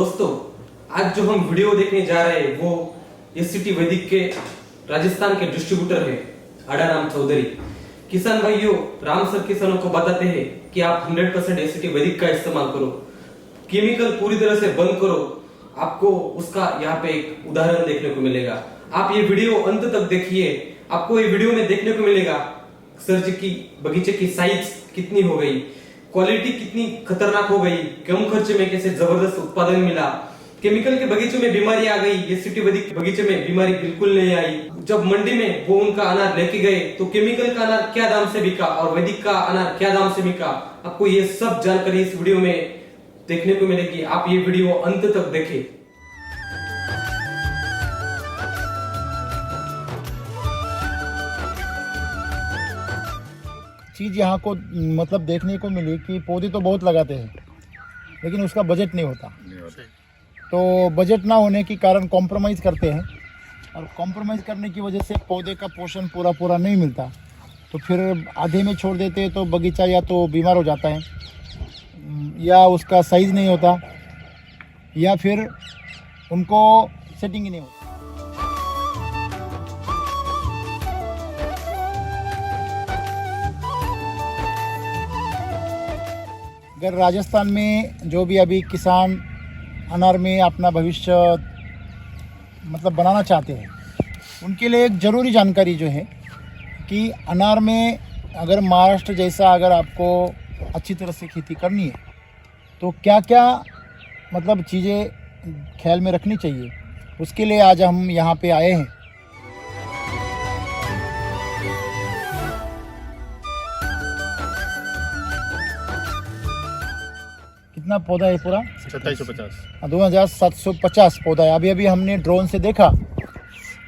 दोस्तों, आज जो हम वीडियो देखने जा रहे हैं वो एससीटी वैदिक के राजस्थान के डिस्ट्रीब्यूटर है आड़ाराम चौधरी। किसान भाइयों, राम सर किसानों को बताते हैं कि आप 100% एससीटी वैदिक का इस्तेमाल करो, केमिकल पूरी तरह से बंद करो। आपको उसका यहाँ पे एक उदाहरण देखने को मिलेगा। आप ये वीडियो अंत तक देखिए, आपको ये वीडियो में देखने को मिलेगा सर जी की बगीचे की साइज कितनी हो गई, क्वालिटी कितनी खतरनाक हो गई, कम खर्चे में कैसे जबरदस्त उत्पादन मिला, केमिकल के बगीचे में बीमारी आ गई, एससीटी वैदिक बगीचे में बीमारी बिल्कुल नहीं आई। जब मंडी में वो उनका अनार लेके गए तो केमिकल का अनार क्या दाम से बिका और वैदिक का अनार क्या दाम से बिका, आपको ये सब जानकारी इस वीडियो में देखने को मिलेगी। आप ये वीडियो अंत तक देखें। चीज़ यहाँ को मतलब देखने को मिली कि पौधे तो बहुत लगाते हैं लेकिन उसका बजट नहीं होता। तो बजट ना होने के कारण कॉम्प्रोमाइज़ करते हैं और कॉम्प्रोमाइज़ करने की वजह से पौधे का पोषण पूरा नहीं मिलता। तो फिर आधे में छोड़ देते हैं तो बगीचा या तो बीमार हो जाता है या उसका साइज़ नहीं होता या फिर उनको सेटिंग ही नहीं होती। अगर राजस्थान में जो भी अभी किसान अनार में अपना भविष्य मतलब बनाना चाहते हैं उनके लिए एक ज़रूरी जानकारी जो है कि अनार में अगर महाराष्ट्र जैसा अगर आपको अच्छी तरह से खेती करनी है तो क्या क्या मतलब चीज़ें ख्याल में रखनी चाहिए, उसके लिए आज हम यहाँ पे आए हैं। कितना पौधा है पूरा? 2750। 2750 पौधा है। अभी हमने ड्रोन से देखा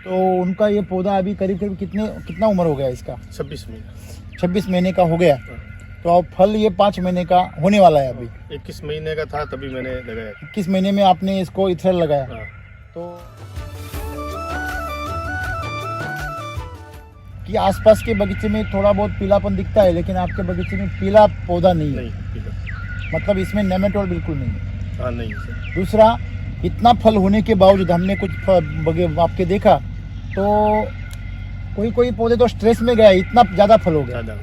तो उनका ये पौधा अभी करीब कितना उम्र हो गया इसका? 26 महीने का हो गया। तो अब फल ये 5 महीने का होने वाला है। अभी 21 महीने का था तभी मैंने लगाया। 21 महीने में आपने इसको इथेनॉल लगाया। तो कि आसपास के बगीचे में थोड़ा बहुत पीलापन दिखता है लेकिन आपके बगीचे में पीला पौधा नहीं है। मतलब इसमें नेमेटोड बिल्कुल नहीं है। हाँ, नहीं सर। दूसरा, इतना फल होने के बावजूद हमने कुछ आपके देखा तो कोई पौधे तो स्ट्रेस में गया, इतना ज़्यादा फल हो गया।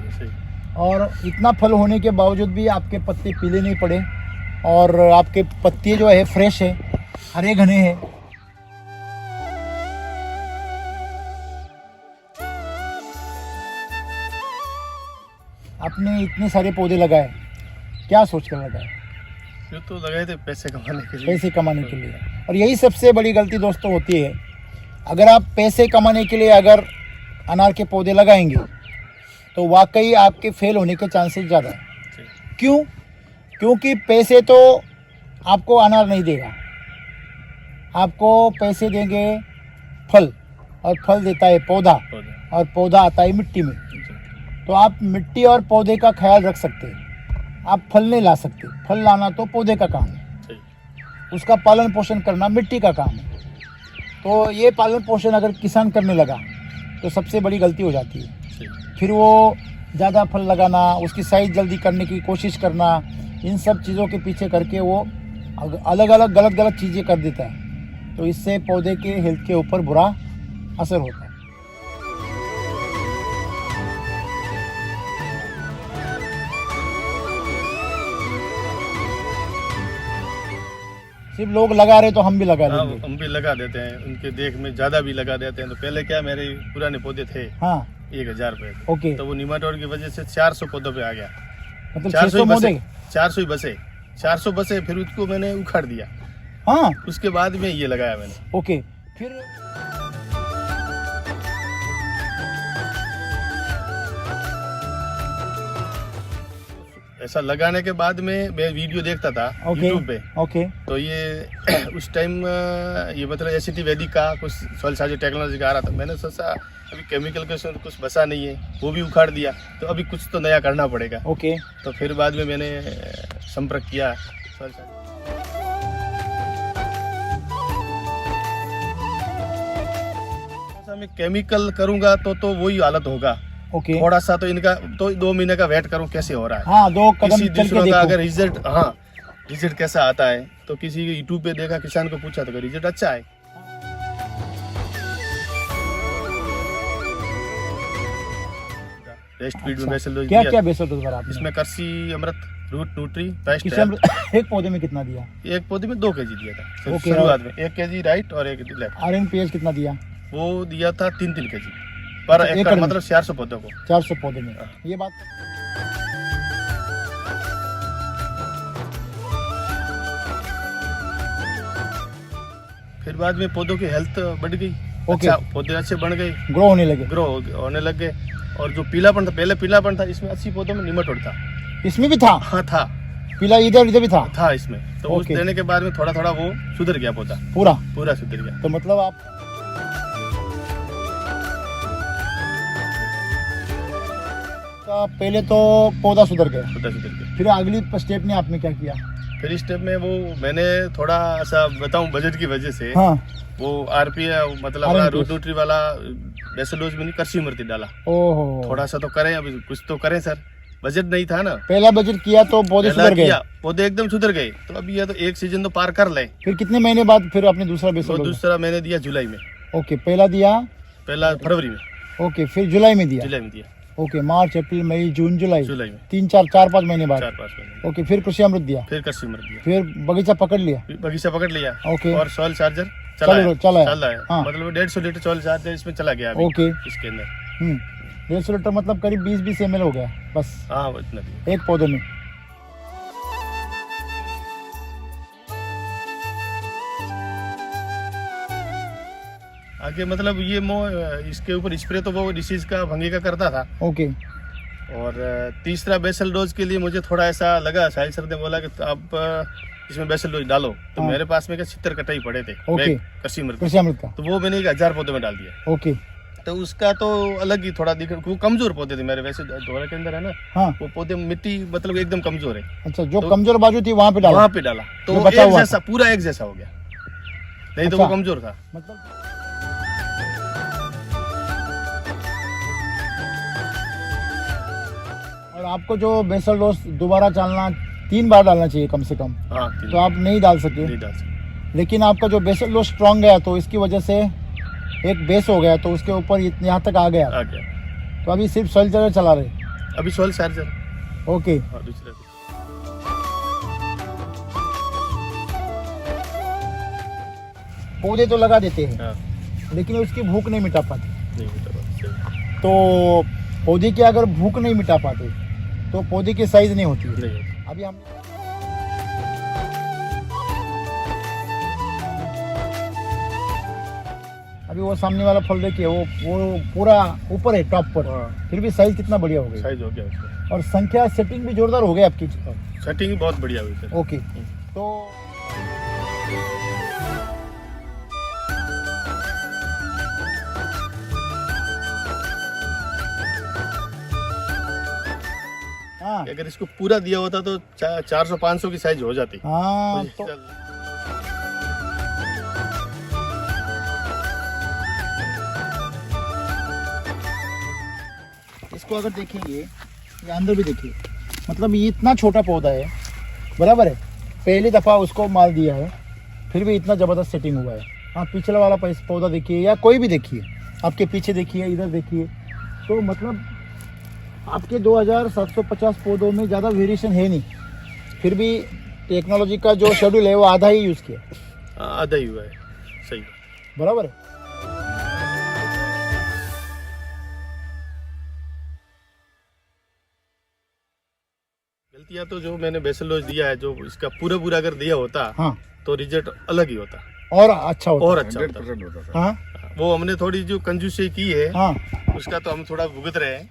और इतना फल होने के बावजूद भी आपके पत्ते पीले नहीं पड़े और आपके पत्ते जो है फ्रेश है, हरे घने हैं। आपने इतने सारे पौधे लगाए, क्या सोच कर लगाए? ये तो लगाए थे पैसे कमाने के लिए। और यही सबसे बड़ी गलती दोस्तों होती है। अगर आप पैसे कमाने के लिए अगर अनार के पौधे लगाएंगे तो वाकई आपके फेल होने के चांसेस ज़्यादा है। क्यों? क्योंकि पैसे तो आपको अनार नहीं देगा, आपको पैसे देंगे फल, और फल देता है पौधा, और पौधा आता है मिट्टी में। तो आप मिट्टी और पौधे का ख्याल रख सकते हैं, आप फल नहीं ला सकते। फल लाना तो पौधे का काम है, उसका पालन पोषण करना मिट्टी का काम है। तो ये पालन पोषण अगर किसान करने लगा तो सबसे बड़ी गलती हो जाती है। फिर वो ज़्यादा फल लगाना, उसकी साइज जल्दी करने की कोशिश करना, इन सब चीज़ों के पीछे करके वो अलग अलग गलत चीज़ें कर देता है। तो इससे पौधे के हेल्थ के ऊपर बुरा असर होता है। सिर्फ लोग लगा रहे तो हम भी लगा देंगे। हम भी लगा देते हैं, उनके देख में ज्यादा भी लगा देते हैं। तो पहले क्या मेरे पुराने पौधे थे 1000 रुपए, ओके। तो वो निमाटोड की वजह से 400 पौधों पे आ गया। मतलब 400 ही बसे फिर उसको मैंने उखाड़ दिया। हाँ, उसके बाद में ये लगाया मैंने। ओके। फिर ऐसा लगाने के बाद में मैं वीडियो देखता था यूट्यूब पे। ओके। तो ये उस टाइम ये मतलब एससीटी वैदिक का कुछ सॉइल चार्जर टेक्नोलॉजी का आ रहा था। मैंने सोचा अभी केमिकल के उसमें कुछ बसा नहीं है, वो भी उखाड़ दिया, तो अभी कुछ तो नया करना पड़ेगा। ओके। तो फिर बाद में मैंने संपर्क किया सॉइल चार्जर। मैं केमिकल करूंगा तो वही हालत होगा। ओके। थोड़ा सा तो इनका तो 2 महीने का वेट करूं कैसे हो रहा है। हाँ, 2 कदम चल के देखो। अगर रिजल्ट, हाँ रिजल्ट कैसा आता है। तो किसी यूट्यूब पे देखा, किसान को पूछा तो रिजल्ट अच्छा है। रेस्ट फीड में बेसल डोज क्या दिया। क्या बेसल डोज भरा आपने? इसमें कर्सी अमृत, रूट न्यूट्री, पेस्ट किसी एक पौधे में कितना दिया? एक पौधे में 2 kg दिया था ओके। शुरुआत में। 1 kg राइट और 1 kg लेफ्ट। RNPH कितना दिया? वो दिया था 3 kg पर एकड़ एकड़, में? मतलब 400 पौधों को। 400 पौधे में। हाँ। ये बात फिर बाद में पौधों की हेल्थ बढ़ गई। ओके। अच्छा, पौधे अच्छे बन गए, ग्रो होने लगे। ग्रो होने लग गए। और जो पीलापन था, पहले पीलापन था, इसमें 80 पौधों में निमेटोड था। इसमें भी था हाँ था पीला, इधर भी था इसमें। तो उस ओके। देने के बाद में थोड़ा थोड़ा वो सुधर गया पौधा, पूरा। पूरा सुधर गया। तो मतलब आप का पहले तो पौधा सुधर गया, पौधा सुधर गया। फिर अगली स्टेप में आपने क्या किया? फिर इस स्टेप में वो मैंने थोड़ा सा बताऊं, बजट की वजह से हाँ। वो आरपी मतलब RNPH। रूट न्यूट्री वाला बेसल डोज में नहीं, कर्सी मृति डाला। ओहो। थोड़ा सा तो करें, अभी कुछ तो करें सर, बजट नहीं था ना। पहला बजट किया तो पौधे पहला सुधर गए। किया, पौधे एकदम सुधर गए। तो अभी ये तो एक सीजन तो पार कर ले। फिर कितने महीने बाद फिर आपने दूसरा तो बेसल डोज? दूसरा मैंने दिया जुलाई में, ओके, पहला दिया। पहला फरवरी में, ओके, फिर जुलाई में दिया। जुलाई में दिया, ओके, मार्च, अप्रैल, मई, जून, जुलाई। जुलाई में 4-5 महीने बाद। 4-5 महीने। ओके, फिर कृषि अमृत दिया, फिर कर्सी मृत दिया, फिर बगीचा पकड़ लिया। फिर बगीचा पकड़ लिया। ओके। और सॉइल चार्जर चल रहा है। है। हाँ। मतलब 150 लीटर सॉइल चार्जर इसमें चला गया अभी ओके। इसके अंदर। 150 लीटर मतलब करीब 20 ml हो गया बस हाँ वो इतना दिया। एक पौधे में। आगे मतलब ये इसके ऊपर स्प्रे तो वो डिसीज का, भंगी का करता था। ओके। और तीसरा बेसल डोज के लिए मुझे थोड़ा ऐसा लगा, साहिल सर ने बोला कि आप इसमें बेसल डोज डालो। तो हाँ। मेरे पास में 70 कट्टे पड़े थे ओके। बैग कृषि मृत। कृषि अमृत का। तो वो मैंने 1000 पौधे में डाल दिया। ओके। तो उसका तो अलग ही थोड़ा दिख, वो कमजोर पौधे थे मेरे, वैसे दोरा के अंदर है ना, हाँ। वो पौधे मिट्टी मतलब एकदम कमजोर है। अच्छा, जो तो कमजोर बाजू थी वहां पे डाला? वहां पे डाला तो जो वो बचा एक हुआ जैसा, पूरा एक जैसा हो गया। नहीं तो अच्छा। वो कमजोर था। मतलब और आपको जो बेसल डोज दोबारा डालना 3 बार डालना चाहिए कम से कम, हाँ तो आप नहीं डाल सके। नहीं डाल सकते। लेकिन आपका जो बेसल डोज स्ट्रॉन्ग गया तो इसकी वजह से एक बेस हो गया, तो उसके ऊपर यहाँ तक आ गया। आ गया। तो अभी सिर्फ सॉइल चार्जर चला रहे? अभी सॉइल चार्जर। ओके। हाँ दूसरा पौधे तो लगा देते हैं, हाँ लेकिन उसकी भूख नहीं मिटा पाते। नहीं होता बात, सही। तो पौधे की अगर भूख नहीं मिटा पाते तो पौधे की साइज नहीं होती है। नहीं होता। अभी हम अभी वो सामने वाला फल देखिए, वो पूरा ऊपर है, टॉप पर। हाँ। फिर भी साइज कितना बढ़िया हो गई, साइज हो गया उसका। और संख्या सेटिंग भी जोरदार हो गई आपकी। सेटिंग बहुत बढ़िया हुई सर। ओके। तो हाँ अगर इसको पूरा दिया होता तो 400-500 की साइज हो जाती। हाँ, तो इसको अगर देखेंगे, ये अंदर भी देखिए, मतलब ये इतना छोटा पौधा है, बराबर है। पहली दफ़ा उसको माल दिया है, फिर भी इतना ज़बरदस्त सेटिंग हुआ है। आप पिछला वाला पौधा देखिए या कोई भी देखिए, आपके पीछे देखिए, इधर देखिए, तो मतलब आपके 2750 पौधों में ज़्यादा वेरिएशन है नहीं। फिर भी टेक्नोलॉजी का जो शेड्यूल है वो आधा ही यूज़ किया। आधा ही हुआ है, सही। बराबर है। गलतियां तो जो मैंने बेसल डोज दिया है, जो इसका पूरा अगर दिया होता हाँ, तो रिजल्ट अलग ही होता और अच्छा होता। और अच्छा होता। हाँ वो हमने थोड़ी जो कंजूसी की है, हाँ। उसका तो हम थोड़ा भुगत रहे हैं।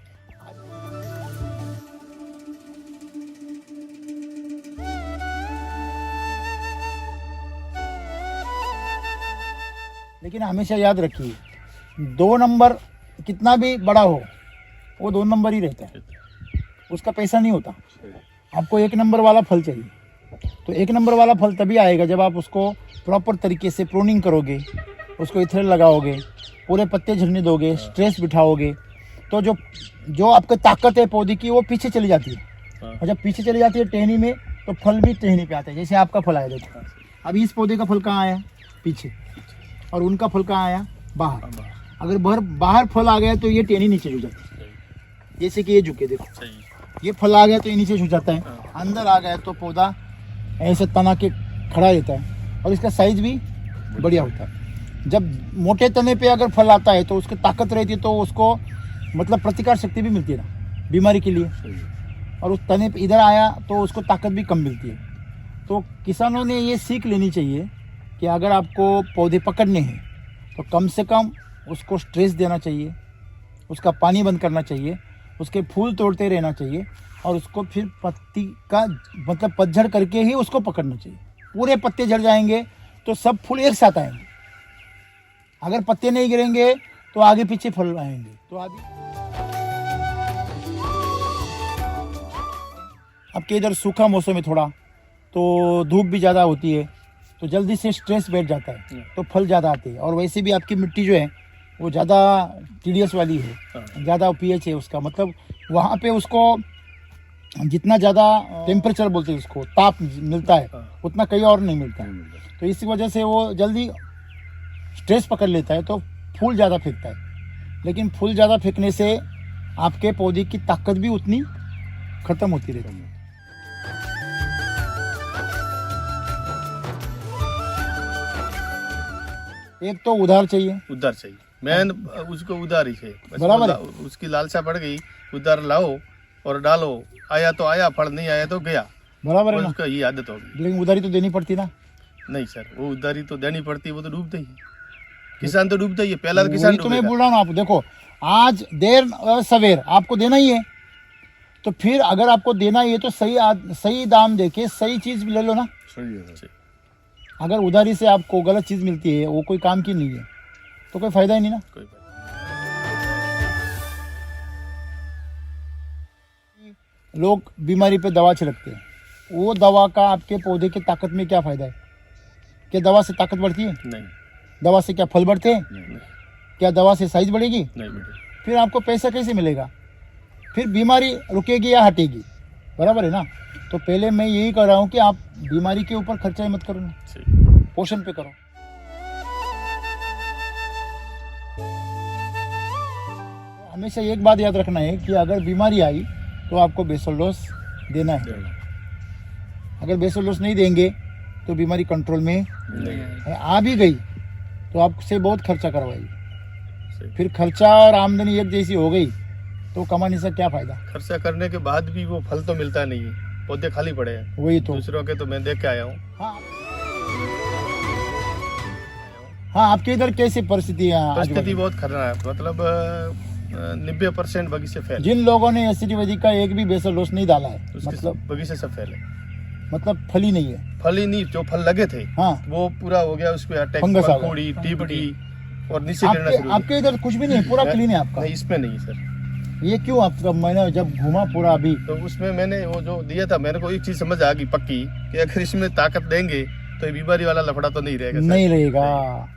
लेकिन हमेशा याद रखिए, 2 नंबर कितना भी बड़ा हो वो 2 नंबर ही रहता है, उसका पैसा नहीं होता। आपको 1 नंबर वाला फल चाहिए। तो 1 नंबर वाला फल तभी आएगा जब आप उसको प्रॉपर तरीके से प्रूनिंग करोगे, उसको इथेनॉल लगाओगे, पूरे पत्ते झड़ने दोगे, स्ट्रेस बिठाओगे, तो जो आपकी ताकत है पौधे की वो पीछे चली जाती है। और जब पीछे चली जाती है टहनी में, तो फल भी टहनी पे आता है। जैसे आपका फल आया देखो, अभी इस पौधे का फल कहाँ आया, पीछे, और उनका फल कहाँ आया, बाहर। अगर बाहर फल आ गया तो ये टहनी नीचे झुक जाती है, जैसे कि ये झुके देखो, ये फल आ गया तो ये नीचे झुक जाता है, अंदर आ गया तो पौधा ऐसे तना के खड़ा रहता है और इसका साइज भी बढ़िया होता है। जब मोटे तने पे अगर फल आता है तो उसकी ताकत रहती है, तो उसको मतलब प्रतिकार शक्ति भी मिलती है ना बीमारी के लिए, और उस तने पे इधर आया तो उसको ताकत भी कम मिलती है। तो किसानों ने ये सीख लेनी चाहिए कि अगर आपको पौधे पकड़ने हैं तो कम से कम उसको स्ट्रेस देना चाहिए, उसका पानी बंद करना चाहिए, उसके फूल तोड़ते रहना चाहिए, और उसको फिर पत्ती का मतलब पतझड़ करके ही उसको पकड़ना चाहिए। पूरे पत्ते झड़ जाएंगे तो सब फूल एक साथ आएंगे, अगर पत्ते नहीं गिरेंगे तो आगे पीछे फल आएंगे। तो अभी आपके इधर सूखा मौसम है थोड़ा, तो धूप भी ज़्यादा होती है, तो जल्दी से स्ट्रेस बैठ जाता है, तो फल ज़्यादा आते हैं। और वैसे भी आपकी मिट्टी जो है वो ज़्यादा टीडीएस वाली है, ज़्यादा पीएच है उसका, मतलब वहाँ पे उसको जितना ज़्यादा टेम्परेचर बोलते हैं उसको, ताप मिलता है, उतना कहीं और नहीं मिलता है। तो इसी वजह से वो जल्दी स्ट्रेस पकड़ लेता है, तो फूल ज़्यादा फेंकता है। लेकिन फूल ज़्यादा फेंकने से आपके पौधे की ताकत भी उतनी ख़त्म होती रहती है। एक तो उधार चाहिए, उधार चाहिए, मैन उसको उधार ही है, बस बराबर है। उसकी लालसा पड़ गई, उधार लाओ और डालो, आया तो आया, फल नहीं आया तो गया, बराबर है ना। उसका ये आदत होगी। लेकिन उधारी तो देनी पड़ती ना। नहीं सर, वो उधारी तो देनी पड़ती है, वो तो डूबता ही है, किसान तो डूबता ही है, पहला तो किसान वही तो मैं डूबेगा। बोल रहा हूँ। आप देखो, आज देर और सवेर आपको देना ही है, तो फिर अगर आपको देना ही है तो सही दाम देके सही चीज ले लो ना। सही है। अगर उधारी से आपको गलत चीज मिलती है, वो कोई काम की नहीं है, तो कोई फायदा ही नहीं ना। कोई बात लोग बीमारी पे दवा छिड़कते हैं, वो दवा का आपके पौधे की ताकत में क्या फायदा है? क्या दवा से ताकत बढ़ती है? नहीं, दवा से क्या फल बढ़ते हैं? नहीं, क्या दवा से साइज बढ़ेगी? नहीं बेटे। फिर आपको पैसा कैसे मिलेगा? फिर बीमारी रुकेगी या हटेगी? बराबर है ना। तो पहले मैं यही कह रहा हूँ कि आप बीमारी के ऊपर खर्चा ही मत करो ना, सही। पोषण पे करो। हमेशा एक बात याद रखना है कि अगर बीमारी आई तो आपको बेसल डोज देना है। अगर बेसल डोज नहीं देंगे तो बीमारी कंट्रोल में नहीं, आ भी गई तो आपसे बहुत खर्चा करवाएगी। सही। फिर खर्चा और आमदनी एक जैसी हो गई तो कमाने से क्या फायदा? खर्चा करने के बाद भी वो फल तो मिलता नहीं है, पौधे खाली पड़े हैं। वही तो। दूसरों के तो मैं देख के आया हूँ। हाँ, आपके इधर कैसी परिस्थिति है? परिस्थिति बहुत खतरनाक है, मतलब 90% बगीचे फैले, जिन लोगों ने एसिड वैदिक का एक भी बेसल डोज नहीं डाला है, उसके मतलब बगीचे सब फैले, फल ही नहीं है। फल ही नहीं, जो फल लगे थे हाँ, वो पूरा हो गया, उसपे अटैक, फंगस आ गया। पंखुड़ी, टिपड़ी और नीचे गिरना शुरू हो आपके इधर कुछ भी नहीं है, पूरा गया। क्लीन है आपका। नहीं, इसमें नहीं सर। ये क्यों? आपका मैंने जब घूमा पूरा अभी, तो उसमें मैंने वो जो दिया था, मेरे को एक चीज समझ आ गई पक्की कि अगर इसमें ताकत देंगे तो ये बीमारी वाला लफड़ा तो नहीं रहेगा सर। नहीं रहेगा।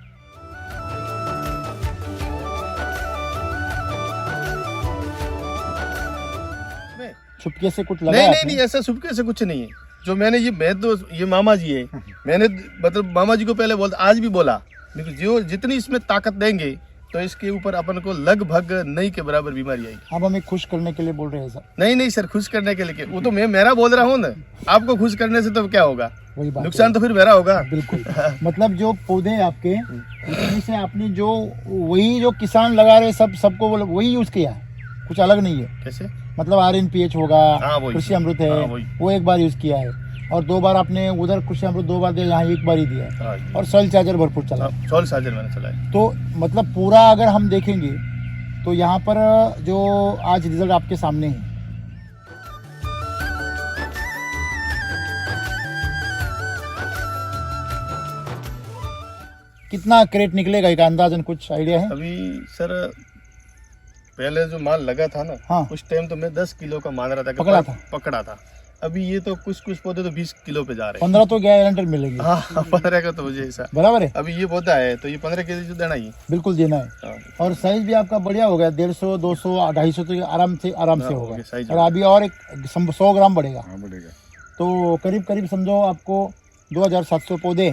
छुपके से कुछ लगा? नहीं, ऐसा सुबह से कुछ नहीं है। जो मैंने मैं तो ये मामा जी है, मैंने मतलब मामा जी को पहले बोला, आज भी बोला, लेकिन जो जितनी इसमें ताकत देंगे तो इसके ऊपर अपन को लगभग नहीं के बराबर बीमारी आएगी। आप हमें खुश करने के लिए बोल रहे हैं सर? नहीं सर, खुश करने के लिए वो तो मैं मेरा बोल रहा हूँ ना, आपको खुश करने से तो क्या होगा, वही बात नुकसान तो फिर मेरा होगा। बिल्कुल। मतलब जो पौधे आपके, उसमें से आपने जो वही जो किसान लगा रहे सबको वही यूज किया है, कुछ अलग नहीं है। कैसे? मतलब RNPH होगा, हाँ, वही। कृषि अमृत है, हाँ, वही। वो एक बार यूज किया है, और 2 बार आपने उधर कृषि अमृत 2 बार दिया, यहाँ 1 बार ही दिया है, हाँ, और सॉइल चार्जर भरपूर चला। सॉइल चार्जर मैंने चलाया। तो मतलब पूरा अगर हम देखेंगे तो यहाँ पर जो आज रिजल्ट आपके सामने है, कितना क्रेट निकलेगा एक अंदाजन कुछ आइडिया है? अभी सर पहले जो माल लगा था ना, हाँ। उस टाइम तो मैं 10 किलो का मान रहा था कि पकड़ा था। अभी ये तो कुछ पौधे तो 20 किलो पे जा रहे हैं। 15 तो गारंटी मिलेगी। हाँ, 15 का तो मुझे ऐसा बराबर है। अभी ये पौधा है तो ये 15 के जी देना ही। बिल्कुल देना है। हाँ। और साइज भी आपका बढ़िया हो गया, 150, 200, 250 तो आराम से हाँ, होगा। साइज और अभी और एक 100 ग्राम बढ़ेगा। हाँ बढ़ेगा। तो करीब करीब समझो आपको 2700 पौधे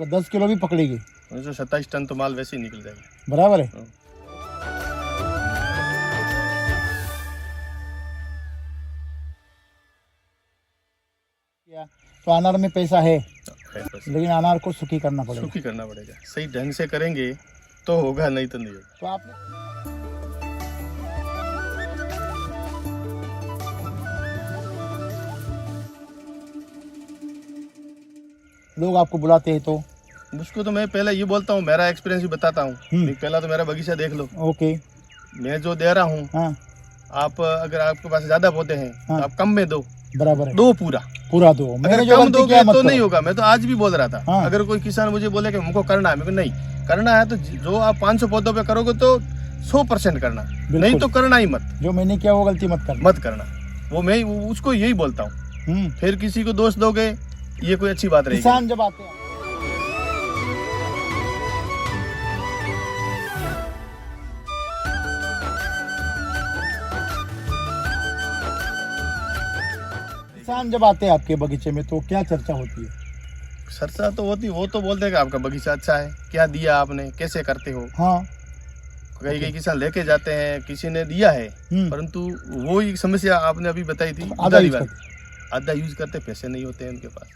10 किलो भी पकड़ेगी, 27 टन तो माल वैसे ही निकल जाएगा। बराबर है। तो अनार में पैसा है, लेकिन अनार को सुखी करना पड़ेगा। सुखी करना पड़ेगा, सही ढंग से करेंगे तो होगा, नहीं तो नहीं होगा। तो आपने लोग आपको बुलाते हैं तो मुझको तो मैं पहले ये बोलता हूँ, मेरा एक्सपीरियंस भी बताता हूँ। पहला तो मेरा बगीचा देख लो, ओके, मैं जो दे रहा हूँ, हाँ आप अगर आपके पास ज्यादा पौधे हैं हाँ। तो आप कम में दो, बराबर है, दो पूरा दो। अगर मैंने जो कम गलती दोगे किया मत तो करो। नहीं होगा। मैं तो आज भी बोल रहा था, हाँ। अगर कोई किसान मुझे बोले कि हमको करना है, मेरे को नहीं करना है, तो जो आप 500 पौधों पे करोगे तो 100% करना, नहीं तो करना ही मत। जो मैंने किया वो गलती मत करना। वो मैं उसको यही बोलता हूँ। फिर किसी को दोष दोगे, ये कोई अच्छी बात रहेगी। किसान जब आते हैं आपके बगीचे में तो क्या चर्चा होती है? चर्चा तो होती, वो तो बोलते हैं कि आपका बगीचा अच्छा है, क्या दिया आपने, कैसे करते हो। हाँ, कई किसान लेके जाते हैं, किसी ने दिया है, परंतु वो ही समस्या आपने अभी बताई थी, आधा यूज करते, पैसे नहीं होते हैं उनके पास।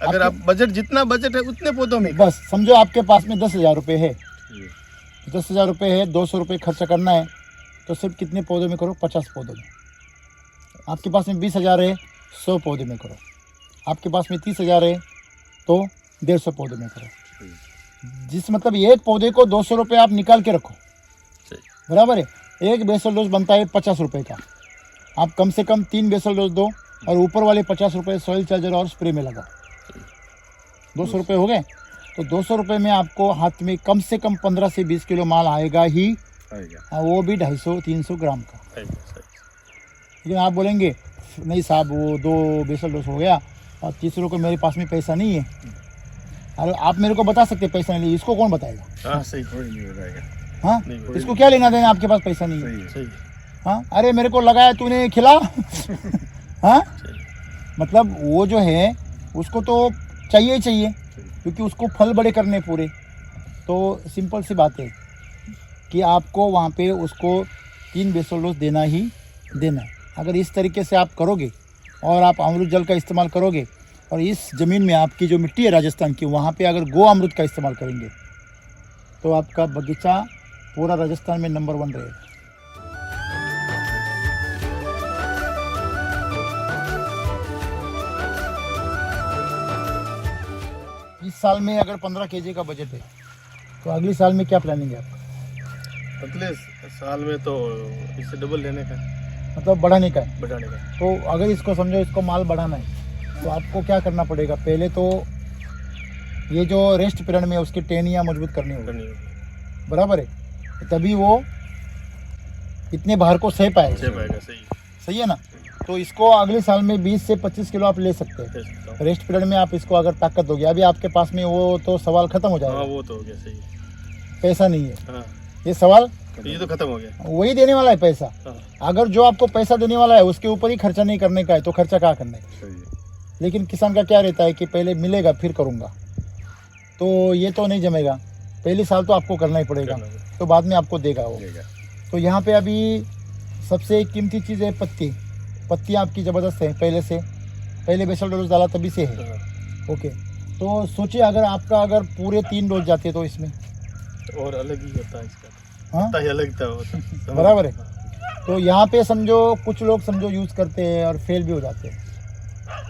अगर आप बजट, जितना बजट है उतने पौधों में, बस समझो आपके पास में 10,000 रुपये है, 10,000 रुपये है, 200 रुपये खर्चा करना है, तो सिर्फ कितने पौधों में करो? 50 पौधों में। आपके पास में 20,000 है, 100 पौधे में करो। आपके पास में 30,000 है तो 150 पौधे में करो। जिस मतलब एक पौधे को 200 रुपये आप निकाल के रखो, बराबर है। एक बेसल डोज बनता है 50 रुपये का, आप कम से कम 3 बेसल डोज दो और ऊपर वाले 50 रुपये सॉइल चार्जर और स्प्रे में लगाओ। 200 रुपये हो गए, तो 200 रुपये में आपको हाथ में कम से कम 15 से 20 किलो माल आएगा ही, वो भी 250-300 ग्राम का। लेकिन आप बोलेंगे नहीं साहब, वो 2 बेसल डोज हो गया और 30 रुपये मेरे पास में पैसा नहीं है। अरे आप मेरे को बता सकते पैसा नहीं, इसको कौन बताएगा? हाँ, सही, कोई नहीं बताएगा। हाँ, इसको क्या लेना देना, आपके पास पैसा नहीं है। सही। हाँ, अरे मेरे को लगाया तूने, खिला। हाँ, मतलब वो जो है उसको तो चाहिए ही चाहिए, क्योंकि उसको फल बड़े करने पूरे। तो सिंपल सी बात है कि आपको वहाँ पे उसको 3 बेसल डोज देना ही देना है। अगर इस तरीके से आप करोगे और आप अमृत जल का इस्तेमाल करोगे, और इस ज़मीन में आपकी जो मिट्टी है राजस्थान की, वहाँ पे अगर गो अमृत का इस्तेमाल करेंगे, तो आपका बगीचा पूरा राजस्थान में नंबर 1 रहेगा। इस साल में अगर 15 kg का बजट है, तो अगले साल में क्या प्लानिंग है आपका? अगले साल में तो इससे डबल लेने का, मतलब बढ़ाने का है। बढ़ाने का। तो अगर इसको समझो, इसको माल बढ़ाना है, तो आपको क्या करना पड़ेगा? पहले तो ये जो रेस्ट पीरियड में उसकी टहनियाँ मजबूत करनी होगी, बराबर है, तभी वो इतने भार को सह पाएगा। सही है ना? तो इसको अगले साल में 20 से 25 किलो आप ले सकते हैं। रेस्ट पीरियड में आप इसको अगर ताकत दोगे, अभी आपके पास में वो तो सवाल खत्म हो जाएगा। हाँ, वो तो हो गया। सही, पैसा नहीं है। हाँ, ये सवाल ये तो खत्म हो गया। वही देने वाला है पैसा। हाँ। अगर जो आपको पैसा देने वाला है उसके ऊपर ही खर्चा नहीं करने का है, तो खर्चा कहाँ करना है? सही है। लेकिन किसान का क्या रहता है कि पहले मिलेगा फिर करूँगा, तो ये तो नहीं जमेगा। पहले साल तो आपको करना ही पड़ेगा, तो बाद में आपको देगा वो। तो यहाँ पे अभी सबसे कीमती चीज़ है पत्ती आपकी ज़बरदस्त है, पहले बेसल डोज डाला तभी से है। ओके, तो सोचिए अगर पूरे 3 डोज जाते तो इसमें और अलग ही होता है इसका। हाँ, ही अलग था, बराबर है। तो यहाँ पे समझो कुछ लोग समझो यूज़ करते हैं और फेल भी हो जाते हैं,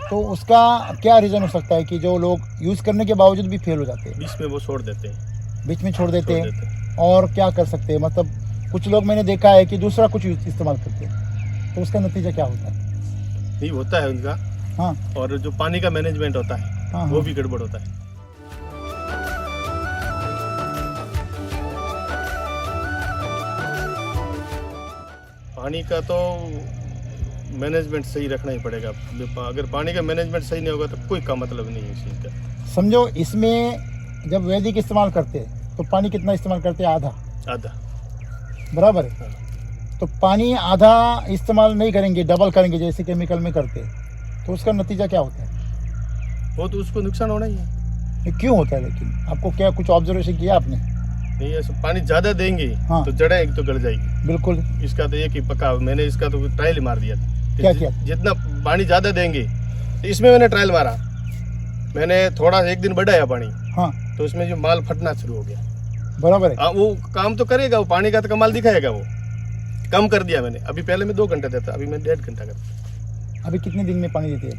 तो उसका क्या रीज़न हो सकता है कि जो लोग यूज़ करने के बावजूद भी फेल हो जाते हैं? बीच में वो छोड़ देते हैं। बीच में छोड़ देते हैं। और क्या कर सकते हैं? मतलब कुछ लोग मैंने देखा है कि दूसरा कुछ इस्तेमाल करते हैं, तो उसका नतीजा क्या होता है? नहीं होता है उनका। हाँ, और जो पानी का मैनेजमेंट होता है, हाँ, वो भी गड़बड़ होता है। पानी का तो मैनेजमेंट सही रखना ही पड़ेगा। अगर पानी का मैनेजमेंट सही नहीं होगा तो कोई का मतलब नहीं है इस चीज़ का। समझो इसमें जब वैदिक इस्तेमाल करते हैं तो पानी कितना इस्तेमाल करते हैं? आधा, आधा, बराबर है। तो पानी आधा इस्तेमाल नहीं करेंगे, डबल करेंगे जैसे केमिकल में करते हैं, तो उसका नतीजा क्या होता है? वो तो उसको नुकसान होना ही है। ये क्यों होता है? लेकिन आपको क्या कुछ ऑब्जर्वेशन किया आपने? नहीं, ऐसे पानी ज्यादा देंगे हाँ। तो जड़ें एक तो गड़ जाएगी। बिल्कुल। इसका तो एक ही पक्का, मैंने इसका तो ट्रायल ही मार दिया था। क्या किया? जितना पानी ज्यादा देंगे, तो इसमें मैंने ट्रायल मारा, मैंने थोड़ा एक दिन बढ़ाया पानी, हाँ, तो उसमें जो माल फटना शुरू हो गया। बराबर है। हाँ, वो काम तो करेगा, वो पानी का तो कमाल दिखाएगा। वो कम कर दिया मैंने। अभी पहले मैं 2 घंटे देता, अभी मैं 1.5 घंटा करता। अभी कितने दिन में पानी देती है?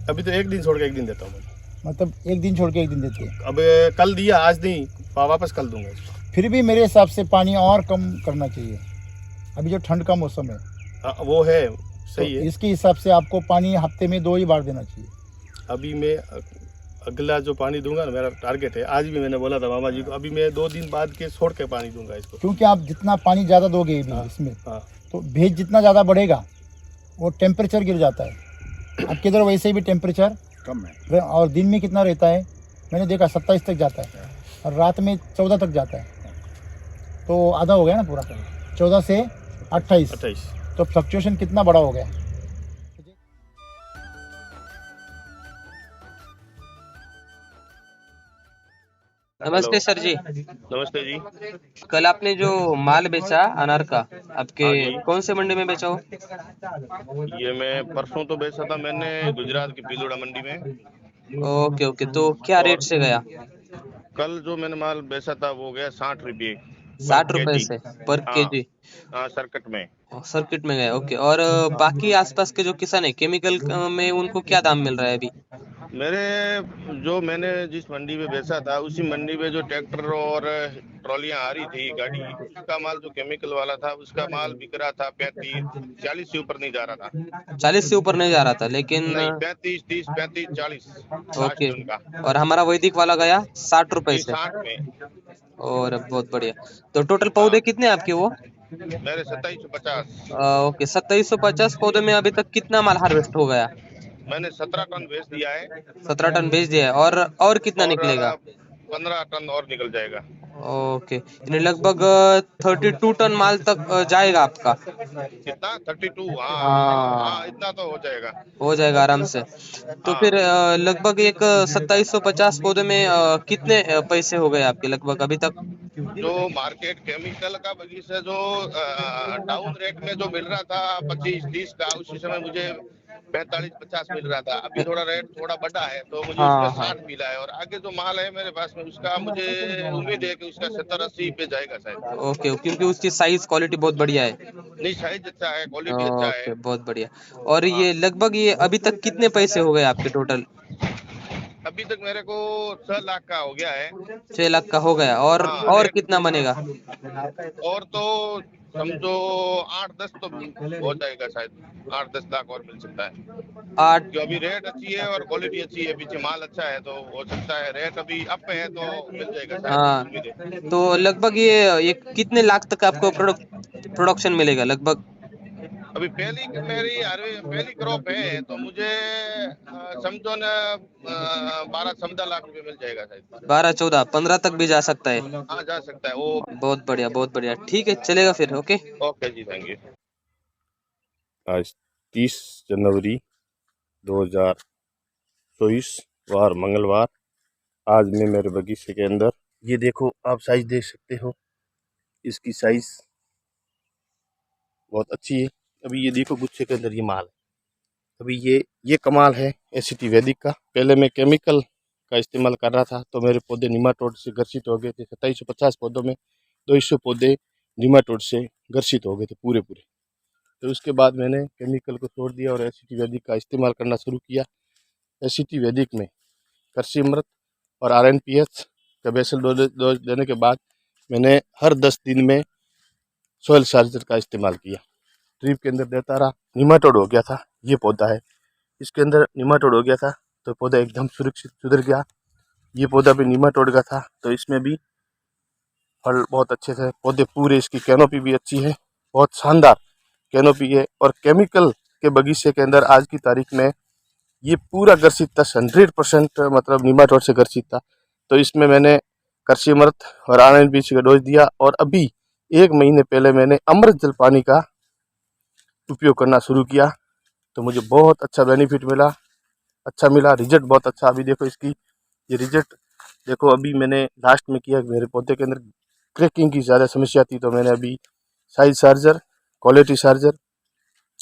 अभी तो एक दिन छोड़ के एक दिन देता हूँ मैं। मतलब एक दिन छोड़ के एक दिन देती है। अब कल दिया, आज नहीं, वापस कल दूंगा इसको। फिर भी मेरे हिसाब से पानी और कम करना चाहिए, अभी जो ठंड का मौसम है। हाँ, वो है, सही तो है। इसके हिसाब से आपको पानी हफ्ते में 2 ही बार देना चाहिए। अभी मैं अगला जो पानी दूंगा ना, मेरा टारगेट है, आज भी मैंने बोला था मामा जी को, अभी मैं 2 दिन बाद के छोड़ के पानी दूंगा इसको। क्योंकि आप जितना पानी ज़्यादा दोगे भी हाँ, इसमें, हाँ, तो भेज जितना ज़्यादा बढ़ेगा वो टेम्परेचर गिर जाता है। आपके इधर वैसे भी टेम्परेचर कम है। और दिन में कितना रहता है? मैंने देखा 27 तक जाता है और रात में 14 तक जाता है, तो आधा हो गया ना पूरा, 14 से 28। 28। तो फ्लक्चुएशन कितना बड़ा हो गया। नमस्ते सर जी। नमस्ते जी। कल आपने जो माल बेचा अनार का, आपके हाँ जी। कौन से मंडी में बेचा हो? ये मैं परसों तो बेचा था मैंने गुजरात की पीलूड़ा मंडी में। ओके ओके, तो क्या रेट से गया? कल जो मैंने माल बेचा था वो गया 60 रुपये 60 रुपए से पर हाँ। केजी हाँ, सर्किट में। सर्किट में गया। ओके, और बाकी आसपास के जो किसान है केमिकल में, उनको क्या दाम मिल रहा है अभी? मैंने जिस मंडी में बेचा था उसी मंडी में जो ट्रैक्टर और ट्रॉलियां आ रही थी गाड़ी, उसका माल जो केमिकल वाला था उसका माल बिक रहा था 35-40 से ऊपर नहीं जा रहा था। 40 से ऊपर नहीं जा रहा था, लेकिन नहीं, 35-30 35-40 ओके, लास्ट उनका। और हमारा वैदिक वाला गया 60 रुपए जी, से। 60 में। और बहुत बढ़िया। तो टोटल पौधे कितने हैं आपके वो? मेरे 2750। ओके, 2750 पौधे में अभी तक कितना माल हार्वेस्ट हो गया? मैंने 17 टन बेच दिया है 17 टन बेच दिया है, और कितना और निकलेगा? 15 टन और निकल जाएगा। ओके, यानी लगभग 32 टन माल तक जाएगा आपका। कितना? 32? हाँ हाँ। हाँ, इतना तो हो जाएगा। हो जाएगा आराम से। तो हाँ। फिर लगभग एक 2750 पौधे में कितने पैसे हो गए आपके लगभग अभी तक? जो मार्केट केमिकल का बगीचा जो डाउन रेट में जो मिल रहा था 25-30 का, उसी समय मुझे 45-50 मिल रहा था। अभी थोड़ा रेट थोड़ा बढ़ा है तो मुझे हाँ, उसमें हाँ। 60 मिला है, और आगे जो माल है मेरे पास में उसका मुझे उम्मीद है कि उसका 70-80 पे जाएगा शायद। ओके, क्योंकि उसकी साइज क्वालिटी बहुत बढ़िया है। नहीं, साइज अच्छा है, क्वालिटी अच्छा है। ओके, बहुत बढ़िया। और ये लगभग ये अभी तक कितने पैसे हो गए आपके टोटल? अभी तक मेरे को 6 लाख का हो गया है। 6 लाख का हो गया, और हाँ, और रेट कितना बनेगा? और तो समझो 8-10 तो हो जाएगा शायद, 8-10 लाख और मिल सकता है। 8? जो अभी रेट अच्छी है और क्वालिटी अच्छी है, पीछे माल अच्छा है, तो हो सकता है रेट अभी अप है तो मिल जाएगा शायद, हाँ, उम्मीद है। तो लगभग ये कितने लाख तक आपको प्रोडक्शन मिलेगा लगभग? अभी पहली क्रॉप है तो मुझे समझो ना 12-14 लाख रुपए मिल जाएगा शायद। 12, 14, 15 तक भी जा सकता है। हाँ, जा सकता है वो। बहुत बढ़िया, बहुत बढ़िया। ठीक है, चलेगा फिर। ओके। ओके जी, थैंक यू। आज 30 जनवरी 2024 वार मंगलवार। आज मैं मेरे बगीचे के अंदर, ये देखो आप साइज देख सकते हो, इसकी साइज बहुत अच्छी है। अभी ये देखो गुच्छे के अंदर ये माल है। अभी ये कमाल है एसीटी वैदिक का। पहले मैं केमिकल का इस्तेमाल कर रहा था तो मेरे पौधे निमाटोड से ग्रसित हो गए थे। 2750 पौधों में 200 पौधे निमाटोड से ग्रसित हो गए थे पूरे। तो उसके बाद मैंने केमिकल को छोड़ दिया और एसीटी वैदिक का इस्तेमाल करना शुरू किया। एसीटी वैदिक में कृषि अमृत और RNPH का बेसल डोज देने के बाद मैंने हर 10 दिन में सॉइल चार्जर का इस्तेमाल किया। ट्रिप के अंदर देता रहा। निमाटोड हो गया था, ये पौधा है, इसके अंदर निमाटोड हो गया था तो पौधा एकदम सुरक्षित सुधर गया। ये पौधा भी निमाटोड का था तो इसमें भी फल बहुत अच्छे थे। पौधे पूरे, इसकी कैनोपी भी अच्छी है, बहुत शानदार कैनोपी है। और केमिकल के बगीचे के अंदर आज की तारीख में ये पूरा ग्रसित था, 100% मतलब निमाटोड से ग्रसित था। तो इसमें मैंने कृषि अमृत और RNPH का डोज दिया और अभी 1 महीने पहले मैंने अमृत जल पानी का उपयोग करना शुरू किया, तो मुझे बहुत अच्छा बेनिफिट मिला, अच्छा मिला, रिजल्ट बहुत अच्छा। अभी देखो इसकी ये रिजल्ट देखो। अभी मैंने लास्ट में किया, मेरे पौधे के अंदर क्रैकिंग की ज़्यादा समस्या थी, तो मैंने अभी साइज चार्जर, क्वालिटी चार्जर,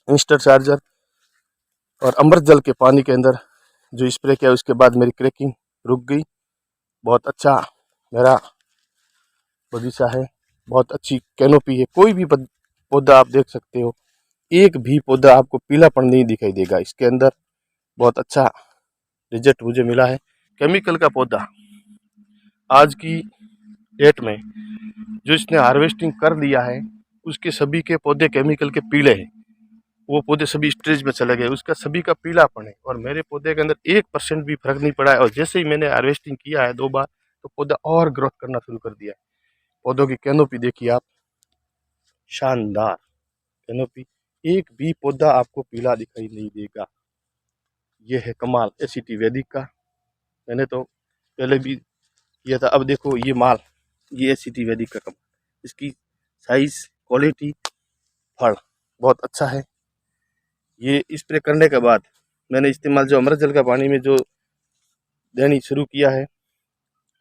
इंस्टर चार्जर और अमृत जल के पानी के अंदर जो स्प्रे किया, उसके बाद मेरी क्रैकिंग रुक गई। बहुत अच्छा मेरा बगीचा है, बहुत अच्छी कैनोपी है। कोई भी पौधा आप देख सकते हो, एक भी पौधा आपको पीलापन नहीं दिखाई देगा इसके अंदर। बहुत अच्छा रिजल्ट मुझे मिला है। केमिकल का पौधा आज की डेट में जो इसने हार्वेस्टिंग कर लिया है, उसके सभी के पौधे केमिकल के पीले हैं। वो पौधे सभी स्टेज में चले गए, उसका सभी का पीलापन है। और मेरे पौधे के अंदर 1% भी फर्क नहीं पड़ा है। और जैसे ही मैंने हार्वेस्टिंग किया है 2 बार, तो पौधा और ग्रोथ करना शुरू कर दिया है। पौधों की कैनोपी देखिए आप, शानदार कैनोपी, एक भी पौधा आपको पीला दिखाई नहीं देगा। ये है कमाल एसीटी वैदिक का। मैंने तो पहले भी किया था। अब देखो ये माल, ये एसीटी वैदिक का कमाल, इसकी साइज, क्वालिटी, फल बहुत अच्छा है। ये स्प्रे करने के बाद मैंने इस्तेमाल जो अमृत जल का पानी में जो देनी शुरू किया है,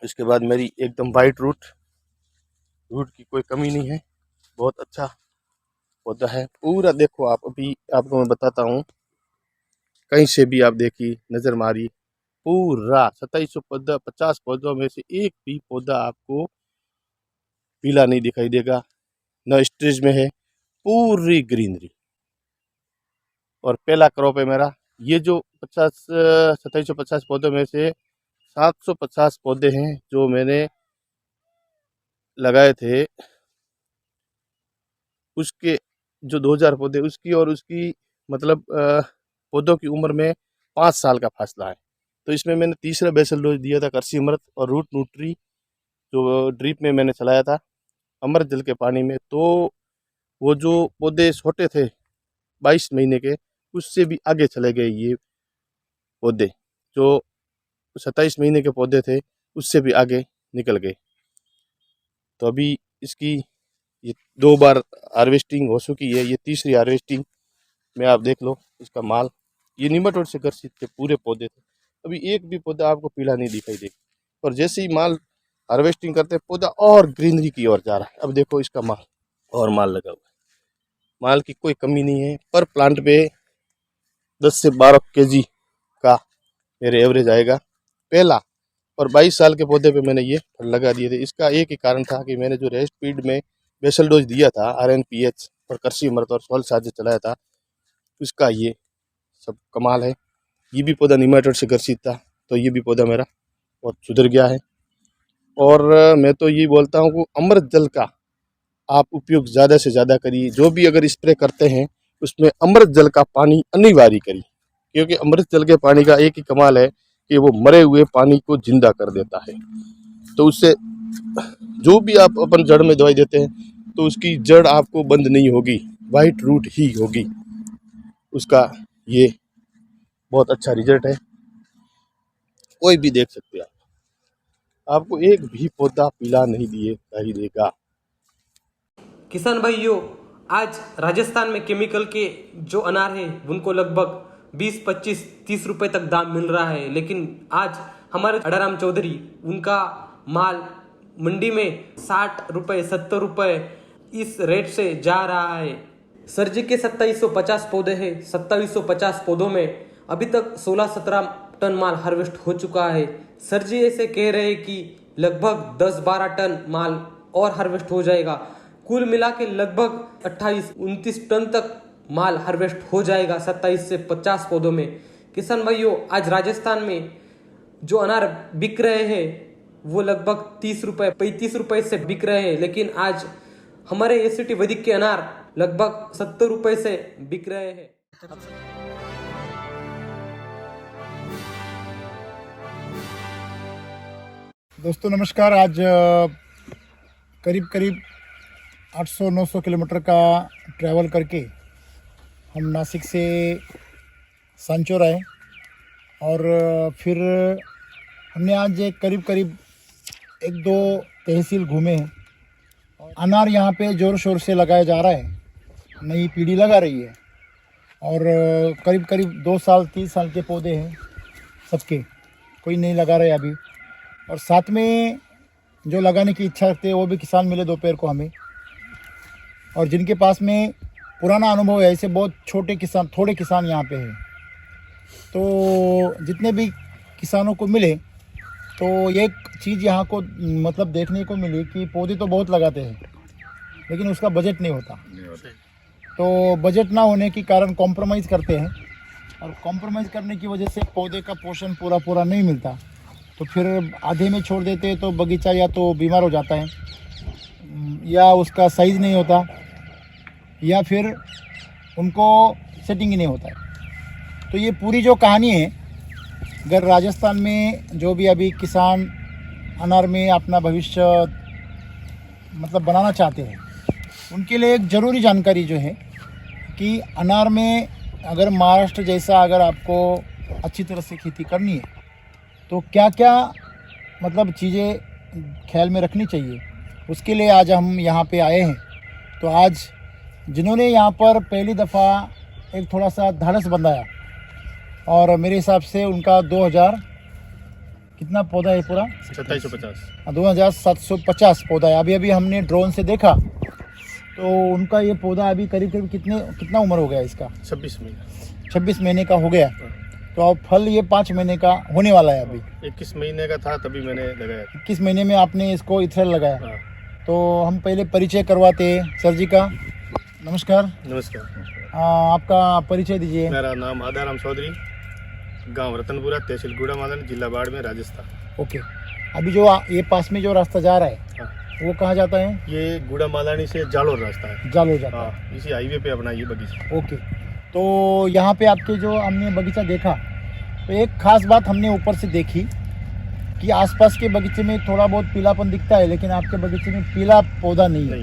उसके बाद मेरी एकदम वाइट रूट की कोई कमी नहीं है। बहुत अच्छा पौधा है पूरा। देखो आप, अभी आपको मैं बताता हूँ, कहीं से भी आप देखिए, नज़र मारी, पूरा 2750 पौधों में से एक भी पौधा आपको पीला नहीं दिखाई देगा, न स्टेज में है, पूरी ग्रीनरी। और पहला क्रॉप है मेरा। ये जो 2750 पौधों में से 750 पौधे हैं जो मैंने लगाए थे, उसके जो 2000 पौधे उसकी और उसकी मतलब पौधों की उम्र में 5 साल का फासला है। तो इसमें मैंने तीसरा बेसल डोज दिया था कृषि अमृत और रूट न्यूट्री, जो ड्रिप में मैंने चलाया था अमृत जल के पानी में। तो वो जो पौधे छोटे थे 22 महीने के, उससे भी आगे चले गए ये पौधे। जो 27 महीने के पौधे थे उससे भी आगे निकल गए। तो अभी इसकी ये 2 बार हार्वेस्टिंग हो चुकी है, ये तीसरी हार्वेस्टिंग में आप देख लो इसका माल। ये निमाटोड से ग्रसित थे पूरे पौधे थे, अभी एक भी पौधा आपको पीला नहीं दिखाई देगा। और जैसे ही माल हार्वेस्टिंग करते हैं, पौधा और ग्रीनरी की ओर जा रहा है। अब देखो इसका माल, और माल लगा हुआ है, माल की कोई कमी नहीं है। पर प्लांट पे 10 से 12 kg का मेरे एवरेज आएगा पहला। और 22 साल के पौधे पे मैंने ये फल लगा दिए थे। इसका एक ही कारण था कि मैंने जो रेस्ट पीरियड में बेसल डोज दिया था RNPH और कृषि अमृत और सोल चार्जर चलाया था, उसका ये सब कमाल है। ये भी पौधा निमाटोड से ग्रसित था, तो ये भी पौधा मेरा बहुत सुधर गया है। और मैं तो ये बोलता हूँ कि अमृत जल का आप उपयोग ज़्यादा से ज़्यादा करिए। जो भी अगर स्प्रे करते हैं उसमें अमृत जल का पानी अनिवार्य करिए, क्योंकि अमृत जल के पानी का एक ही कमाल है कि वो मरे हुए पानी को जिंदा कर देता है। तो उससे जो भी आप अपन जड़ में दवाई देते हैं, तो उसकी जड़ आपको बंद नहीं होगी, वाइट रूट ही होगी। उसका ये बहुत अच्छा रिजल्ट है, कोई भी देख सकते हैं आप। आपको एक भी पौधा पीला नहीं दिखाई देगा। किसान भाइयों, आज राजस्थान में केमिकल के जो अनार है उनको लगभग 20, 25, 30 रुपए तक दाम मिल रहा है, लेकिन आज हमारे अडाराम चौधरी उनका माल मंडी में 60 रुपए, 70 रुपए इस रेट से जा रहा है। सर जी के 2750 पौधे हैं, 2750 पौधों में अभी तक 16-17 टन माल हार्वेस्ट हो चुका है। सर जी ऐसे कह रहे हैं कि लगभग 10-12 टन माल और हार्वेस्ट हो जाएगा। कुल मिला के लगभग 28-29 टन तक माल हार्वेस्ट हो जाएगा 27 से 50 पौधों में। किसान भाइयों, आज राजस्थान में जो अनार बिक रहे हैं वो लगभग 30 रुपए, 35 रुपए से बिक रहे हैं, लेकिन आज हमारे एसीटी वैदिक के अनार लगभग 70 रुपए से बिक रहे हैं। दोस्तों नमस्कार। आज करीब करीब 800-900 किलोमीटर का ट्रैवल करके हम नासिक से सांचौर आए, और फिर हमने आज करीब करीब 1-2 तहसील घूमे हैं। अनार यहाँ पे जोर शोर से लगाया जा रहा है, नई पीढ़ी लगा रही है और करीब करीब 2 साल 3 साल के पौधे हैं सबके, कोई नहीं लगा रहे अभी। और साथ में जो लगाने की इच्छा रखते हैं वो भी किसान मिले दोपहर को हमें, और जिनके पास में पुराना अनुभव है, ऐसे बहुत छोटे किसान, थोड़े किसान यहाँ पे हैं। तो जितने भी किसानों को मिले तो एक चीज़ यहाँ को मतलब देखने को मिली कि पौधे तो बहुत लगाते हैं लेकिन उसका बजट नहीं होता। तो बजट ना होने के कारण कॉम्प्रोमाइज़ करते हैं, और कॉम्प्रोमाइज़ करने की वजह से पौधे का पोषण पूरा नहीं मिलता। तो फिर आधे में छोड़ देते हैं तो बगीचा या तो बीमार हो जाता है, या उसका साइज़ नहीं होता, या फिर उनको सेटिंग ही नहीं होता है। तो ये पूरी जो कहानी है, अगर राजस्थान में जो भी अभी किसान अनार में अपना भविष्य मतलब बनाना चाहते हैं, उनके लिए एक ज़रूरी जानकारी जो है कि अनार में अगर महाराष्ट्र जैसा अगर आपको अच्छी तरह से खेती करनी है तो क्या क्या मतलब चीज़ें ख्याल में रखनी चाहिए, उसके लिए आज हम यहाँ पे आए हैं। तो आज जिन्होंने यहाँ पर पहली दफ़ा एक थोड़ा सा धाड़स बंधाया, और मेरे हिसाब से उनका 2000 कितना पौधा है पूरा 2750 2750 पौधा है। अभी हमने ड्रोन से देखा तो उनका ये पौधा अभी करीब कितना उम्र हो गया इसका? 26 महीने का हो गया। तो अब फल ये 5 महीने का होने वाला है। अभी 21 महीने का था तभी मैंने लगाया। 21 महीने में आपने इसको इथरल लगाया। हाँ। तो हम पहले परिचय करवाते हैं सर जी का। नमस्कार। नमस्कार। आपका परिचय दीजिए। मेरा नाम आदाराम चौधरी, गांव रतनपुरा, तहसील गुड़ामालन, जिला बाड़मेर, राजस्थान। ओके। अभी जो ये पास में जो रास्ता जा रहा है, हाँ। वो कहाँ जाता है? ये गुड़ामालानी से जालोर रास्ता है। जालोर जाता है। हाँ, इसी हाईवे पे अपना ये बगीचा। ओके। तो यहाँ पे आपके जो हमने बगीचा देखा तो एक खास बात हमने ऊपर से देखी कि आसपास के बगीचे में थोड़ा बहुत पीलापन दिखता है, लेकिन आपके बगीचे में पीला पौधा नहीं है।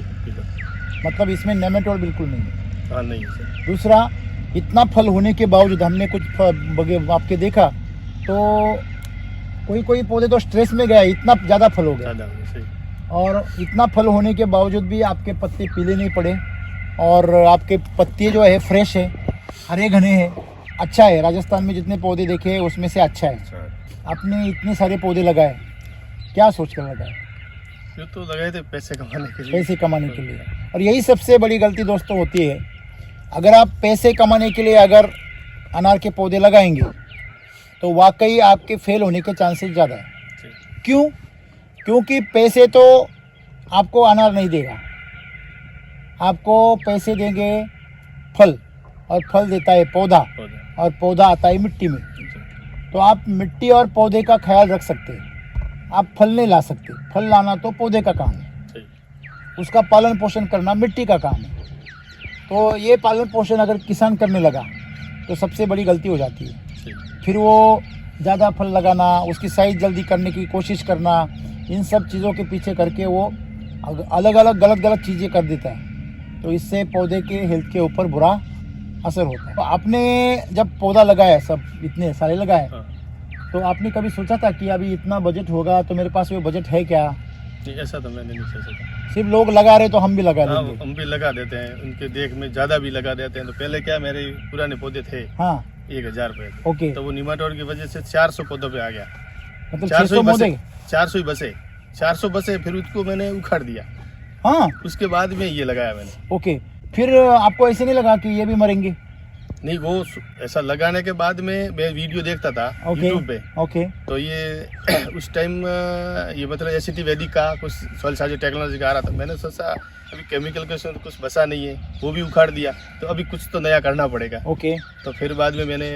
मतलब इसमें नेमेटोड बिल्कुल नहीं है। हाँ, नहीं है सर। दूसरा, इतना फल होने के बावजूद हमने कुछ आपके देखा तो कोई पौधे तो स्ट्रेस में गया, इतना ज़्यादा फल हो गया। सही। और इतना फल होने के बावजूद भी आपके पत्ते पीले नहीं पड़े, और आपके पत्ते जो है फ्रेश है, हरे घने हैं, अच्छा है। राजस्थान में जितने पौधे देखे हैं उसमें से अच्छा है। आपने इतने सारे पौधे लगाए, क्या सोच कर लगाए? ये तो लगाए थे पैसे कमाने के लिए। पैसे कमाने के लिए। और यही सबसे बड़ी गलती दोस्तों होती है। अगर आप पैसे कमाने के लिए अगर अनार के पौधे लगाएंगे तो वाकई आपके फेल होने के चांसेस ज़्यादा है। क्यों? क्योंकि पैसे तो आपको अनार नहीं देगा, आपको पैसे देंगे फल, और फल देता है पौधा, और पौधा आता है मिट्टी में। तो आप मिट्टी और पौधे का ख्याल रख सकते हैं, आप फल नहीं ला सकते। फल लाना तो पौधे का काम है, उसका पालन पोषण करना मिट्टी का काम है। तो ये पालन पोषण अगर किसान करने लगा तो सबसे बड़ी गलती हो जाती है। फिर वो ज़्यादा फल लगाना, उसकी साइज़ जल्दी करने की कोशिश करना, इन सब चीज़ों के पीछे करके वो अलग अलग गलत चीज़ें कर देता है। तो इससे पौधे के हेल्थ के ऊपर बुरा असर होता है। तो आपने जब पौधा लगाया, सब इतने सारे लगाए, तो आपने कभी सोचा था कि अभी इतना बजट होगा, तो मेरे पास वो बजट है क्या? ऐसा तो मैंने नहीं सोचा। सिर्फ लोग लगा रहे तो हम भी लगा देंगे। हम भी लगा देते हैं, उनके देख में ज़्यादा भी लगा देते हैं। तो पहले क्या, मेरे पुराने पौधे थे। हाँ। 1000 रुपये। ओके। तो वो निमाटोड की वजह से 400 पौधों पे आ गया। मतलब 400 ही बसे? 400 बसे। फिर उसको मैंने उखाड़ दिया। हाँ। उसके बाद में ये लगाया मैंने। ओके। फिर आपको ऐसे नहीं लगा कि ये भी मरेंगे? नहीं, वो ऐसा लगाने के बाद में मैं वीडियो देखता था यूट्यूब पे। ओके। तो ये उस टाइम ये मतलब एसिटी वैदिक का कुछ सॉइल साइज टेक्नोलॉजी का आ रहा था। मैंने सोचा अभी केमिकल के उसमें कुछ बसा नहीं है, वो भी उखाड़ दिया, तो अभी कुछ तो नया करना पड़ेगा। ओके। तो फिर बाद में मैंने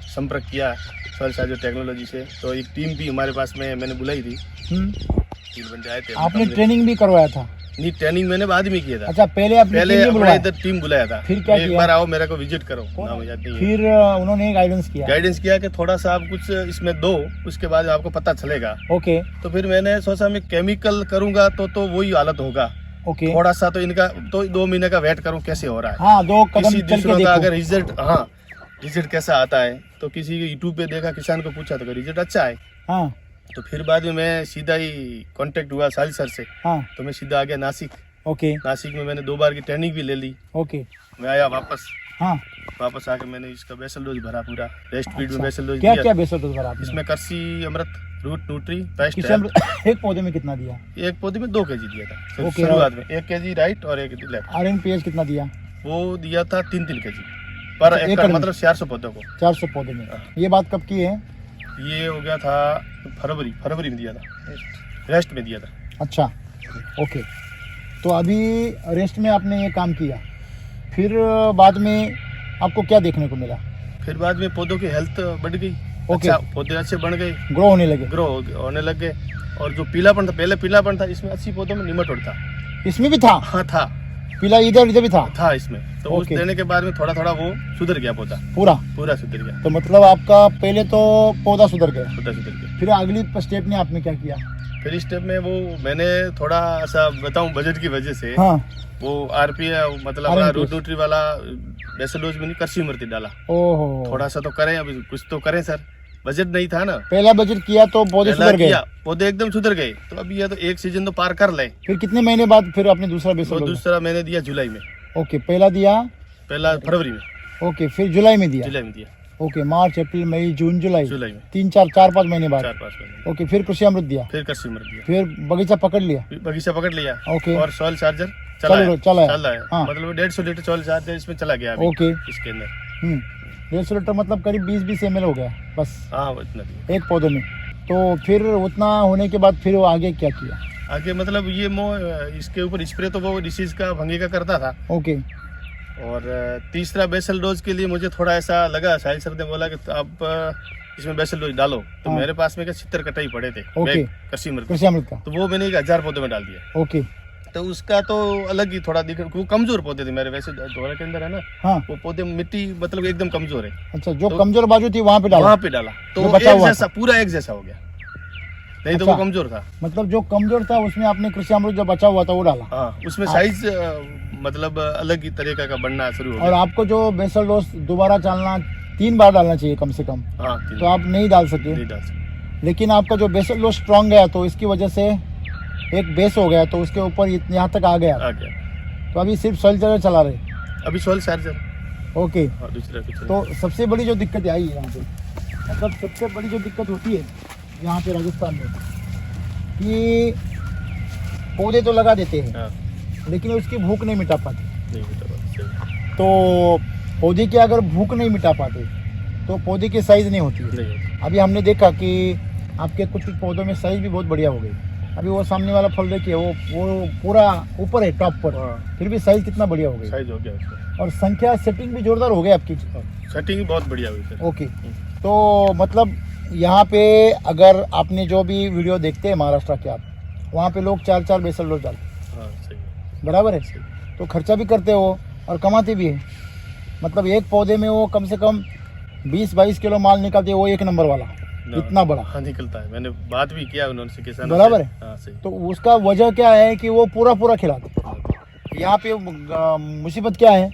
संपर्क किया सॉइल साइज टेक्नोलॉजी से। तो एक टीम भी हमारे पास में मैंने बुलाई थी। 3 बंदे आए थे। आपने ट्रेनिंग भी करवाया था? नहीं, ट्रेनिंग मैंने बाद में किया था। अच्छा, पहले अपने इधर टीम बुलाया था। फिर क्या एक बार आओ, मेरे को विजिट करो, नाम याद नहीं है। फिर उन्होंने गाइडेंस किया कि थोड़ा सा आप कुछ इसमें दो, उसके बाद आपको पता चलेगा। ओके। तो फिर मैंने सोचा मैं केमिकल करूंगा तो वही हालत होगा। ओके। थोड़ा सा तो इनका तो 2 महीने का वेट करूं कैसे हो रहा है। हाँ, 2 कदम चल के देखो। अगर रिजल्ट कैसा आता है, तो किसी यूट्यूब पे देखा, किसान को पूछा तो रिजल्ट अच्छा है। हाँ। तो फिर बाद में मैं सीधा ही कांटेक्ट हुआ साहिल सर से। हाँ। तो मैं सीधा आ गया नासिक। ओके नासिक में मैंने 2 बार की ट्रेनिंग भी ले ली। ओके। मैं आया वापस हाँ, वापस आके मैंने इसका बेसल डोज भरा पूरा रेस्ट फीड में अच्छा। बेसल डोज क्या दिया। क्या बेसल डोज भरा आपने? इसमें करसी अमृत, रूट न्यूट्री, पेस्ट किसी हेल्थ। एक पौधे में कितना दिया? एक पौधे में 2 केजी दिया था ओके, शुरुआत में। 1 केजी राइट और 1 लेफ्ट। RNPH कितना दिया? वो दिया था 3-3 केजी पर अच्छा, एकड़, एकड़ में? मतलब 400 पौधों को। 400 पौधे में। ये बात कब की है? ये हो गया था फरवरी में दिया था, रेस्ट में दिया था। अच्छा, ओके। तो अभी रेस्ट में आपने ये काम किया, फिर बाद में आपको क्या देखने को मिला? फिर बाद में पौधों की हेल्थ बढ़ गई। ओके। अच्छा, पौधे अच्छे बन गए, ग्रो होने लगे? ग्रो होने लग गए। और जो पीलापन था, पहले पीलापन था इसमें 80 पौधों में निमेटोड था। इसमें भी था? हाँ था पीला इधर भी था इसमें। तो उस ओके। देने के बाद में थोड़ा थोड़ा वो सुधर गया पौधा, पूरा? पूरा सुधर गया, तो मतलब आपका पहले तो पौधा सुधर गया, पौधा सुधर गया। फिर अगली स्टेप ने आपने क्या किया? फिर इस स्टेप में वो मैंने थोड़ा सा बताऊं बजट की वजह से हाँ। वो RP मतलब RNPH। रूट न्यूट्री वाला बेसल डोज में नहीं, करसी मृति डाला। ओहो, थोड़ा सा तो करें, अभी कुछ तो करें सर, बजट नहीं था ना। पहला बजट किया तो पौधे पहला सुधर गए, किया, पौधे एकदम सुधर गए। तो अभी ये तो एक सीजन तो पार कर ले। फिर कितने महीने बाद फिर आपने दूसरा तो बेसल? दूसरा मैंने दिया जुलाई में, ओके, पहला दिया, पहला फरवरी में, ओके, फिर जुलाई में दिया, जुलाई में दिया, ओके, मार्च अप्रैल मई जून जुलाई, जुलाई में 4-5 महीने बाद, 4-5 महीने। ओके, फिर कृषि अमृत दिया, फिर करसी मृत दिया, फिर बगीचा पकड़ लिया, बगीचा पकड़ लिया। ओके। और सॉइल चार्जर चला है। चला है। हाँ। मतलब 150 लीटर सॉइल चार्जर इसमें चला गया अभी, ओके। इसके अंदर। 150 लीटर मतलब करीब 20-20 ml हो गया बस हाँ वो इतना दिया। एक पौधे में। तो फिर उतना होने के बाद फिर वो आगे क्या किया? आगे मतलब ये इसके ऊपर स्प्रे तो वो डिसीज का भंगी का करता था। ओके। और तीसरा बेसल डोज के लिए मुझे थोड़ा ऐसा लगा, साहिल सर ने बोला कि आप इसमें बेसल डोज डालो। तो हाँ। मेरे पास में 70 कट्टे ही पड़े थे ओके। कृषि मृत, कृषि अमृत का? तो वो मैंने 1000 पौधे में डाल दिया। ओके। तो उसका तो अलग ही थोड़ा दिख, वो कमजोर पौधे थे मेरे, वैसे दोहरा के अंदर है ना, हाँ, वो पौधे मिट्टी मतलब एकदम कमजोर है। अच्छा, जो तो कमजोर बाजू थी वहां पे डाला? वहां पे डाला तो जो बचा एक हुआ जैसा, पूरा एक जैसा हो गया, नहीं तो अच्छा। वो कमजोर था। मतलब जो कमजोर था उसमें आपने कृषि अमृत जो बचा हुआ था वो डाला? हाँ, उसमें साइज मतलब अलग ही तरीका का बनना शुरू हो और गया। आपको जो बेसल डोज दोबारा डालना 3 बार डालना चाहिए कम से कम, हाँ, तो आप नहीं डाल सके। नहीं डाल सकते। लेकिन आपका जो बेसल डोज स्ट्रॉन्ग गया तो इसकी वजह से एक बेस हो गया, तो उसके ऊपर यहाँ तक आ गया। आ गया। तो अभी सिर्फ सॉइल चार्जर चला रहे? अभी सॉइल चार्जर। ओके। हाँ, दूसरा कुछ नहीं। तो सबसे बड़ी जो दिक्कत आई है यहाँ पे, मतलब सबसे बड़ी जो दिक्कत होती है यहाँ पे राजस्थान में, कि पौधे तो लगा देते हैं हाँ, लेकिन उसकी भूख नहीं मिटा पाते। नहीं होता बात, सही। तो पौधे की अगर भूख नहीं मिटा पाते तो पौधे की साइज नहीं होती है। नहीं होता। अभी हमने देखा कि आपके कुछ कुछ पौधों में साइज भी बहुत बढ़िया हो गई। अभी वो सामने वाला फल देखिए, वो पूरा ऊपर है, टॉप पर, हाँ, फिर भी साइज कितना बढ़िया हो गई। साइज हो गया उसका। और संख्या सेटिंग भी जोरदार हो गई आपकी। सेटिंग बहुत बढ़िया हुई सर। ओके। तो मतलब यहाँ पे अगर आपने जो भी वीडियो देखते हैं महाराष्ट्र के आप, वहाँ पे लोग 4-4 बेसल डोज डालते हैं, हाँ, सही है। बराबर है? तो खर्चा भी करते हो और कमाते भी है। मतलब एक पौधे में वो कम से कम 20-22 किलो माल निकालते हैं, वो 1 नंबर वाला, इतना बड़ा। हाँ, निकलता है। मैंने बात भी किया उन्होंने किसानों से। बराबर है। हाँ, सही। तो उसका वजह क्या है कि वो पूरा खिलाते। यहाँ पे मुसीबत क्या है,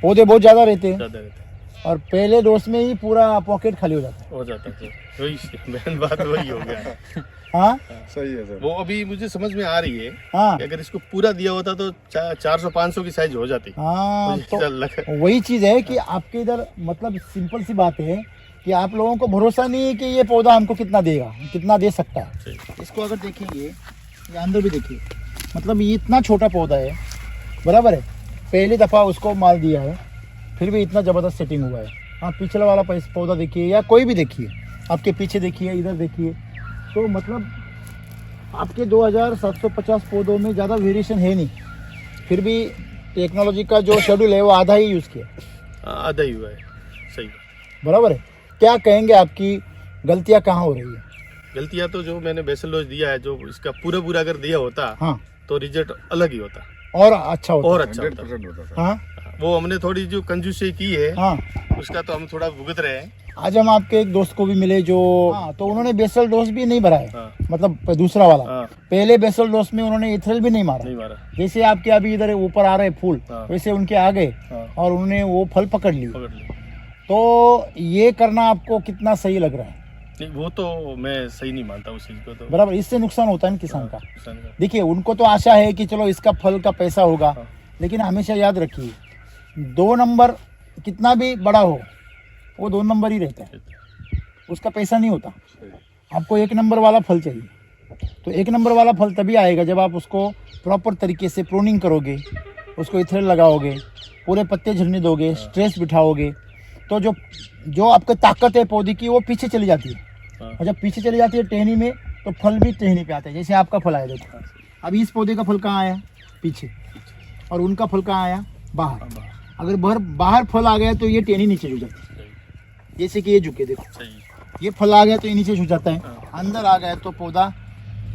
पौधे बहुत ज़्यादा रहते हैं ज़्यादा रहता और पहले डोज में ही पूरा पॉकेट खाली हो जाता है, हो जाता है सर। वही मेन बात वही हो गया। है। हाँ, सही है सर। वो अभी मुझे समझ में आ रही है हाँ, कि अगर इसको पूरा दिया होता तो 400-500 की साइज हो जाती। हाँ। मुझे तो ऐसा लगा। वही चीज़ है कि आपके इधर मतलब सिंपल सी बात है कि आप लोगों को भरोसा नहीं है कि ये पौधा हमको कितना देगा, कितना दे सकता है। सही। इसको अगर देखेंगे, ये अंदर भी देखिए, मतलब ये इतना छोटा पौधा है, बराबर है? पहली दफ़ा उसको माल दिया है, फिर भी इतना ज़बरदस्त सेटिंग हुआ है। हाँ, पिछला वाला पौधा देखिए या कोई भी देखिए, आपके पीछे देखिए, इधर देखिए, तो मतलब आपके 2750 पौधों में ज़्यादा वेरिएशन है नहीं, फिर भी टेक्नोलॉजी का जो शेड्यूल है वो आधा ही यूज़ किया। आधा ही हुआ है। सही। बराबर है? क्या कहेंगे, आपकी गलतियाँ कहाँ हो रही है? गलतियाँ तो जो मैंने बेसल डोज दिया है, जो इसका पूरा अगर दिया होता हाँ, तो रिजल्ट अलग ही होता और अच्छा होता। और अच्छा होता। हाँ, वो हमने थोड़ी जो कंजूसी की है, हाँ। उसका तो हम थोड़ा भुगत रहे हैं। आज हम आपके एक दोस्त को भी मिले जो, हाँ, तो उन्होंने बेसल डोज भी नहीं भरा है। हाँ, मतलब दूसरा वाला, हाँ, पहले बेसल डोज में उन्होंने इथेनॉल भी नहीं मारा। नहीं मारा। जैसे आपके अभी इधर ऊपर आ रहे फूल, हाँ, वैसे उनके आ गए हाँ, और उन्होंने वो फल पकड़ लिए। पकड़ लिया। तो ये करना आपको कितना सही लग रहा है? नहीं, वो तो मैं सही नहीं मानता उस चीज को तो। बराबर, इससे नुकसान होता है ना किसान का। किसान का। देखिए उनको तो आशा है कि चलो इसका फल का पैसा होगा, हाँ। लेकिन हमेशा याद रखिए 2 नंबर कितना भी बड़ा हो वो 2 नंबर ही रहता है, उसका पैसा नहीं होता। आपको 1 नंबर वाला फल चाहिए, तो 1 नंबर वाला फल तभी आएगा जब आप उसको प्रॉपर तरीके से प्रूनिंग करोगे, उसको इथेनॉल लगाओगे, पूरे पत्ते झड़ने दोगे, स्ट्रेस बिठाओगे, तो जो आपकी ताकत है पौधे की वो पीछे चली जाती है। हाँ। और जब पीछे चली जाती है टहनी में, तो फल भी टहनी पे आता है। जैसे आपका फल आया देखो, अभी इस पौधे का फल कहाँ आया, पीछे, और उनका फल कहाँ आया, बाहर। अगर बाहर फल आ गया तो ये टहनी नीचे झुक जाती है, जैसे कि ये झुके देखो, सही। ये फल आ गया तो ये नीचे झुक जाता है, अंदर आ गया तो पौधा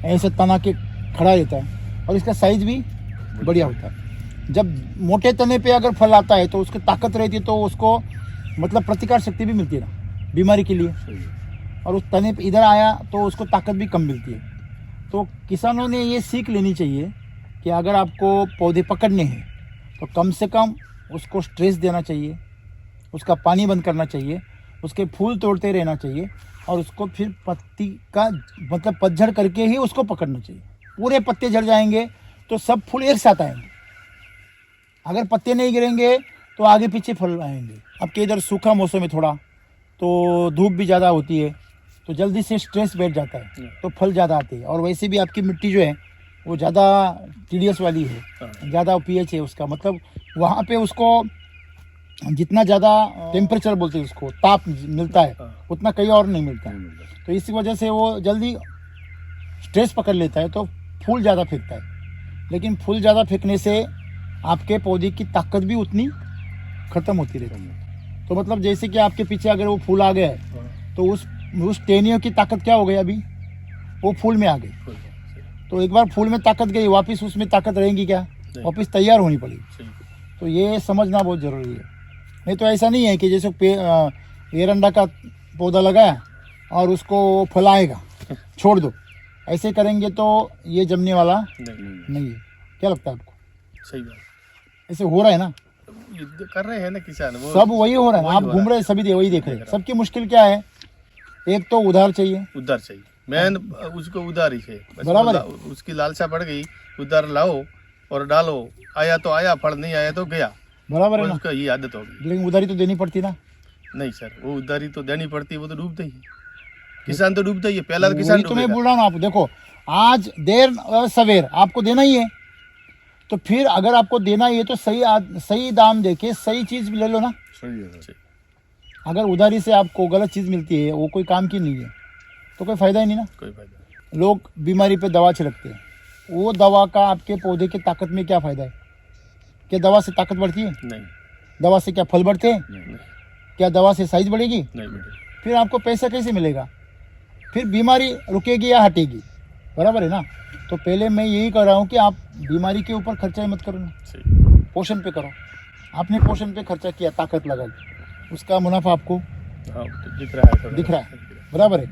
ऐसे तना के खड़ा रहता है, और इसका साइज भी बढ़िया होता है। जब मोटे तने पे अगर फल आता है तो उसकी ताकत रहती है, तो उसको मतलब प्रतिकार शक्ति भी मिलती है ना बीमारी के लिए, और उस तने पे इधर आया तो उसको ताकत भी कम मिलती है। तो किसानों ने ये सीख लेनी चाहिए कि अगर आपको पौधे पकड़ने हैं तो कम से कम उसको स्ट्रेस देना चाहिए, उसका पानी बंद करना चाहिए, उसके फूल तोड़ते रहना चाहिए, और उसको फिर पत्ती का मतलब पतझड़ करके ही उसको पकड़ना चाहिए। पूरे पत्ते झड़ जाएंगे तो सब फूल एक साथ आएंगे, अगर पत्ते नहीं गिरेंगे तो आगे पीछे फल आएंगे। आपके इधर सूखा मौसम है थोड़ा, तो धूप भी ज़्यादा होती है, तो जल्दी से स्ट्रेस बैठ जाता है, तो फल ज़्यादा आते हैं। और वैसे भी आपकी मिट्टी जो है वो ज़्यादा TDS वाली है, ज़्यादा pH है उसका, मतलब वहाँ पे उसको जितना ज़्यादा टेम्परेचर बोलते हैं उसको, ताप मिलता है, उतना कहीं और नहीं मिलता है। तो इसी वजह से वो जल्दी स्ट्रेस पकड़ लेता है, तो फूल ज़्यादा फेंकता है। लेकिन फूल ज़्यादा फेंकने से आपके पौधे की ताकत भी उतनी ख़त्म होती रहती है। तो मतलब जैसे कि आपके पीछे अगर वो फूल आ गया है तो उस टहनियों की ताकत क्या हो गई, अभी वो फूल में आ गई। तो एक बार फूल में ताकत गई, वापस उसमें ताकत रहेगी क्या, वापस तैयार होनी पड़ेगी। तो ये समझना बहुत ज़रूरी है। नहीं तो ऐसा नहीं है कि जैसे एरंडा का पौधा लगाया और उसको फल आएगा, छोड़ दो, ऐसे करेंगे तो ये जमने वाला नहीं है। क्या लगता है आपको? सही बात, ऐसे हो रहा है ना, युद्ध कर रहे हैं ना किसान, वो सब वही हो रहा है। आप घूम रहे हैं, सभी वही देख रहे हैं। सबकी मुश्किल क्या है, एक तो उधार चाहिए, उधार चाहिए, मैन उसको उधार ही है, बस बराबर है। उसकी लालसा पड़ गई, उधार लाओ और डालो, आया तो आया फल, नहीं आया तो गया, बराबर है ना। उसका ये आदत होगी। लेकिन उधारी तो देनी पड़ती ना। नहीं सर, वो उधारी तो देनी पड़ती है, वो तो डूबता ही है, किसान तो डूबता ही है, पहला तो किसान वही तो मैं डूबेगा। बोल रहा हूँ, आप देखो आज देर और सवेर आपको देना ही है, तो फिर अगर आपको देना ही है तो सही दाम देके सही चीज ले लो ना। अगर उधारी से आपको गलत चीज मिलती है, वो कोई काम की नहीं है, तो कोई फायदा ही नहीं ना। कोई फायदा नहीं। लोग बीमारी पे दवा छिड़कते हैं, वो दवा का आपके पौधे की ताकत में क्या फायदा है? क्या दवा से ताकत बढ़ती है? नहीं दवा से क्या फल बढ़ते हैं? नहीं क्या दवा से साइज बढ़ेगी? नहीं बेटे, फिर आपको पैसा कैसे मिलेगा? फिर बीमारी रुकेगी या हटेगी? बराबर है ना। तो पहले मैं यही कह रहा हूँ कि आप बीमारी के ऊपर खर्चा ही मत करो ना, सही। पोषण पे करो। आपने पोषण पे खर्चा किया, ताकत लगा दी, उसका मुनाफा आपको हाँ तो दिख रहा है, थोड़ा दिख रहा है, बराबर है।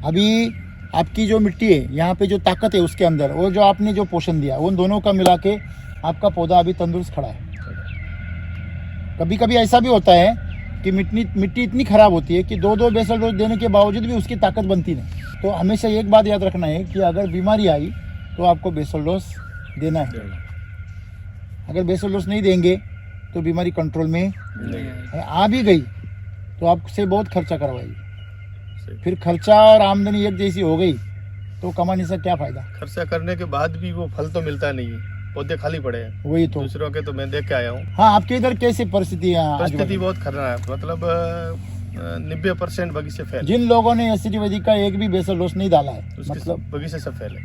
अभी आपकी जो मिट्टी है, यहाँ पे जो ताकत है उसके अंदर, वो जो आपने जो पोषण दिया, उन दोनों का मिला के आपका पौधा अभी तंदुरुस्त खड़ा है। कभी कभी ऐसा भी होता है कि मिट्टी इतनी खराब होती है कि 2 बेसल डोज देने के बावजूद भी उसकी ताकत बनती नहीं। तो हमेशा एक बात याद रखना है कि अगर बीमारी आई तो आपको बेसल डोज देना है। अगर बेसल डोज नहीं देंगे तो बीमारी कंट्रोल में आ भी गई तो आपसे बहुत खर्चा करवाएगी। फिर खर्चा और आमदनी एक जैसी हो गई तो कमाने से क्या फायदा? खर्चा करने के बाद भी वो फल तो मिलता नहीं है, पौधे खाली पड़े हैं। वही तो। दूसरों के तो मैं देख के आया हूँ। हाँ, आपके इधर कैसी परिस्थिति है? परिस्थिति बहुत खराब है, मतलब 90% बगीचे फैल, जिन लोगों ने एसिडी वैदिक का एक भी बेसल डोज नहीं डाला है, उसके मतलब बगीचे सब फैले,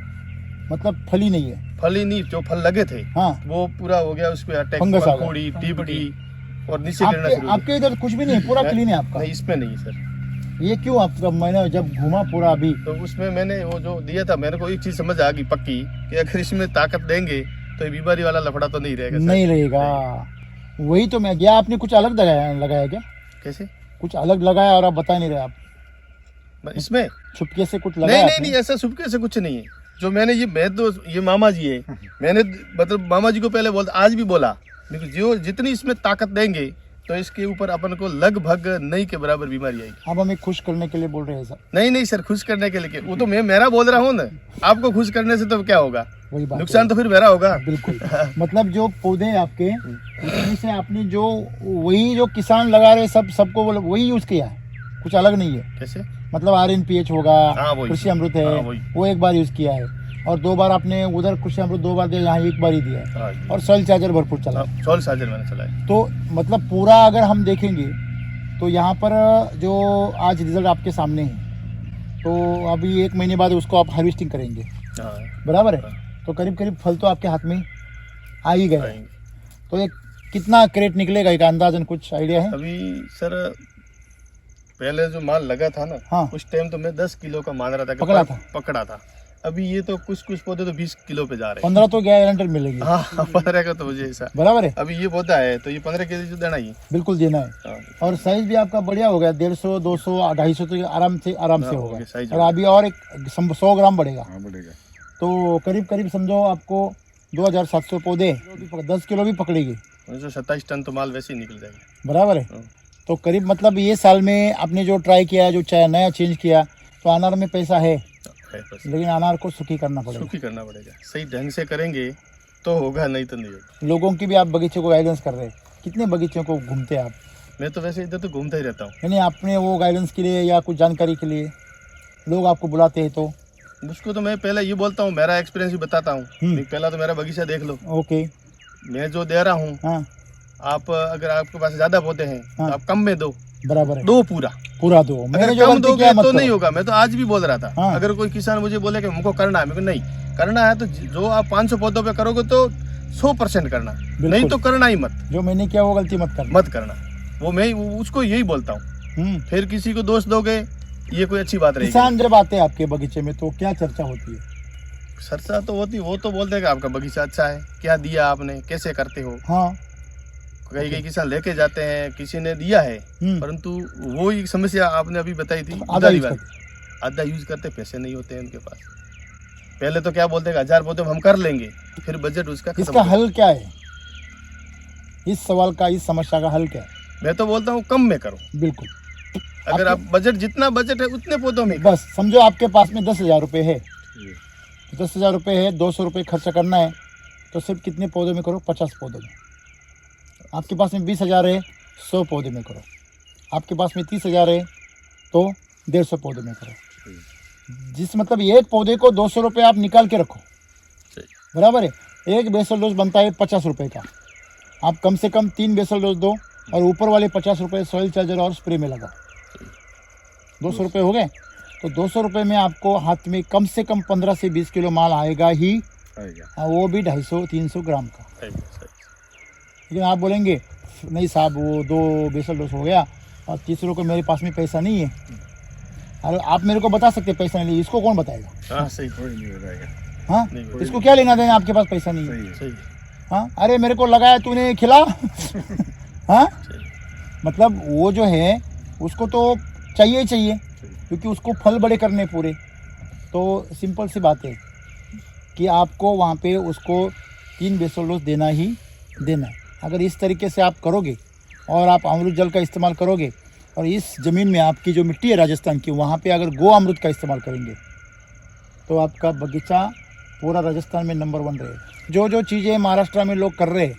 मतलब फल ही नहीं है। फल ही नहीं, जो फल लगे थे हाँ, वो पूरा हो गया, उस पे अटैक, फंगस आ गया। पंखुड़ी, टिपड़ी और नीचे गिरना शुरू हो आपके इधर कुछ भी नहीं, पूरा गया। क्लीन है आपका। नहीं, इसमें नहीं सर। ये क्यों? आपका मैंने जब घूमा पूरा अभी, तो उसमें मैंने वो जो दिया था, मेरे को एक चीज समझ आ गई पक्की कि अगर इसमें ताकत देंगे तो ये बीमारी वाला लफड़ा तो नहीं रहेगा सर। नहीं रहेगा। वही तो मैं गया। आपने कुछ अलग लगाया क्या? कैसे? कुछ अलग लगाया और आप बता नहीं रहे। आप इसमें छुपके से कुछ नहीं लगाया? नहीं नहीं, ऐसा छुपके से कुछ नहीं है। जो मैंने मैं तो ये मामा जी है, मैंने मतलब मामा जी को पहले बोलता, आज भी बोला, जो जितनी इसमें ताकत देंगे तो इसके ऊपर अपन को लगभग नहीं के बराबर बीमारी आएगी। आप हमें खुश करने के लिए बोल रहे हैं सर? नहीं नहीं सर, खुश करने के लिए वो तो मैं मेरा बोल रहा हूँ ना, आपको खुश करने से तो क्या होगा, वही बात नुकसान तो फिर मेरा होगा। बिल्कुल। मतलब जो पौधे हैं आपके, उसमें से आपने जो वही जो किसान लगा रहे सबको वही यूज किया है, कुछ अलग नहीं है। कैसे? मतलब RNPH होगा, हाँ, वही। कृषि अमृत है, हाँ, वही। वो एक बार यूज किया है, और 2 बार आपने उधर कृषि अमृत 2 बार दिया, यहाँ 1 बार ही दिया है, हाँ, और सॉइल चार्जर भरपूर चला। सॉइल चार्जर मैंने चलाया। तो मतलब पूरा अगर हम देखेंगे तो यहाँ पर जो आज रिजल्ट आपके सामने है, तो अभी 1 महीने बाद उसको आप हार्वेस्टिंग करेंगे, हाँ, बराबर है? हाँ। तो करीब करीब फल तो आपके हाथ में आ ही गए। आएंगे। तो एक कितना क्रेट निकलेगा, एक अंदाजन कुछ आइडिया है? अभी सर पहले जो माल लगा था ना, हाँ। उस टाइम तो मैं 10 किलो का मान रहा था कि पकड़ा था। अभी ये तो कुछ पौधे तो 20 किलो पे जा रहे हैं। 15 तो गारंटी मिलेगी। हाँ, 15 का तो मुझे ऐसा। बराबर है? अभी ये पौधा है तो ये 15 केजी तो देना ही। बिल्कुल देना है। हाँ। और साइज भी आपका बढ़िया हो गया, 150, 200, 250 तो आराम से हाँ, होगा। साइज और अभी और एक 100 ग्राम बढ़ेगा। हाँ, बढ़ेगा। तो करीब करीब समझो आपको 2700 पौधे 10 किलो भी पकड़ेगी। 27 टन तो माल वैसे ही निकल जाएगा। बराबर है? हाँ। तो करीब मतलब ये साल में आपने जो ट्राई किया, जो नया चेंज किया, तो अनार में पैसा है, लेकिन अनार को सुखी करना पड़ेगा। सुखी करना पड़ेगा, सही ढंग से करेंगे तो होगा, नहीं तो नहीं होगा। लोगों की भी आप बगीचे को गाइडेंस कर रहे हैं, कितने बगीचों को घूमते हैं आप? मैं तो वैसे इधर तो घूमता ही रहता हूँ। यानी आपने वो गाइडेंस के लिए या कुछ जानकारी के लिए लोग आपको बुलाते हैं, तो मुझको तो मैं पहले ये बोलता हूँ, मेरा एक्सपीरियंस भी बताता हूँ। पहला तो मेरा बगीचा देख लो। ओके। मैं जो दे रहा हूँ, हाँ, आप अगर आपके पास ज्यादा पौधे हैं हाँ। तो आप कम में दो, बराबर है, दो पूरा दो। मैंने अगर जो कम गलती दोगे किया मत तो करो। नहीं होगा। मैं तो आज भी बोल रहा था, हाँ। अगर कोई किसान मुझे बोले कि हमको करना है, मेरे को नहीं करना है, तो जो आप 500 पौधों पे करोगे तो 100% करना, नहीं तो करना ही मत। जो मैंने किया वो गलती मत करना। वो मैं उसको यही बोलता हूँ। फिर किसी को दोष दोगे, ये कोई अच्छी बात रहेगी। किसान जब आते हैं आपके बगीचे में तो क्या चर्चा होती है? चर्चा तो होती, वो तो बोलते हैं कि आपका बगीचा अच्छा है, क्या दिया आपने, कैसे करते हो। हाँ। कई किसान लेके जाते हैं, किसी ने दिया है, परंतु वो ही समस्या आपने अभी बताई थी, आधा यूज करते, पैसे नहीं होते हैं उनके पास। पहले तो क्या बोलते हैं 1000 पौधे हम कर लेंगे, फिर बजट उसका खत्म। इसका हल क्या है? इस सवाल का, इस समस्या का हल क्या है? मैं तो बोलता हूँ कम में करो। बिल्कुल। अगर आप बजट, जितना बजट है उतने पौधों में, बस समझो आपके पास में 10,000 रुपये है, 10,000 रुपये है, 200 रुपये खर्चा करना है, तो सिर्फ कितने पौधों में करो? 50 पौधों में। आपके पास में 20,000 है, 100 पौधे में करो। आपके पास में 30,000 है तो 150 पौधे में करो। जिस मतलब एक पौधे को 200 रुपये आप निकाल के रखो, बराबर है? एक बेसल डोज बनता है 50 रुपये का, आप कम से कम 3 बेसल डोज दो, और ऊपर वाले 50 रुपये सॉइल चार्जर और स्प्रे में लगाओ। 200 रुपये हो गए। तो 200 रुपये में आपको हाथ में कम से कम 15 से 20 किलो माल आएगा ही, वो भी 250-300 ग्राम का। लेकिन आप बोलेंगे नहीं साहब, वो 2 बेसल डोज हो गया और 30 रुपये मेरे पास में पैसा नहीं है। अरे आप मेरे को बता सकते पैसा नहीं, इसको कौन बताएगा? हाँ, सही, कोई नहीं बताएगा। हाँ, इसको क्या लेना देना, आपके पास पैसा नहीं है। सही। हाँ, अरे मेरे को लगाया तूने, खिला। हाँ, मतलब वो जो है उसको तो चाहिए ही चाहिए, क्योंकि उसको फल बड़े करने पूरे। तो सिंपल सी बात है कि आपको वहाँ पे उसको 3 बेसल डोज देना ही देना है। अगर इस तरीके से आप करोगे और आप अमृत जल का इस्तेमाल करोगे, और इस ज़मीन में आपकी जो मिट्टी है राजस्थान की, वहाँ पे अगर गो अमृत का इस्तेमाल करेंगे, तो आपका बगीचा पूरा राजस्थान में नंबर 1 रहेगा। जो चीज़ें महाराष्ट्र में लोग कर रहे हैं,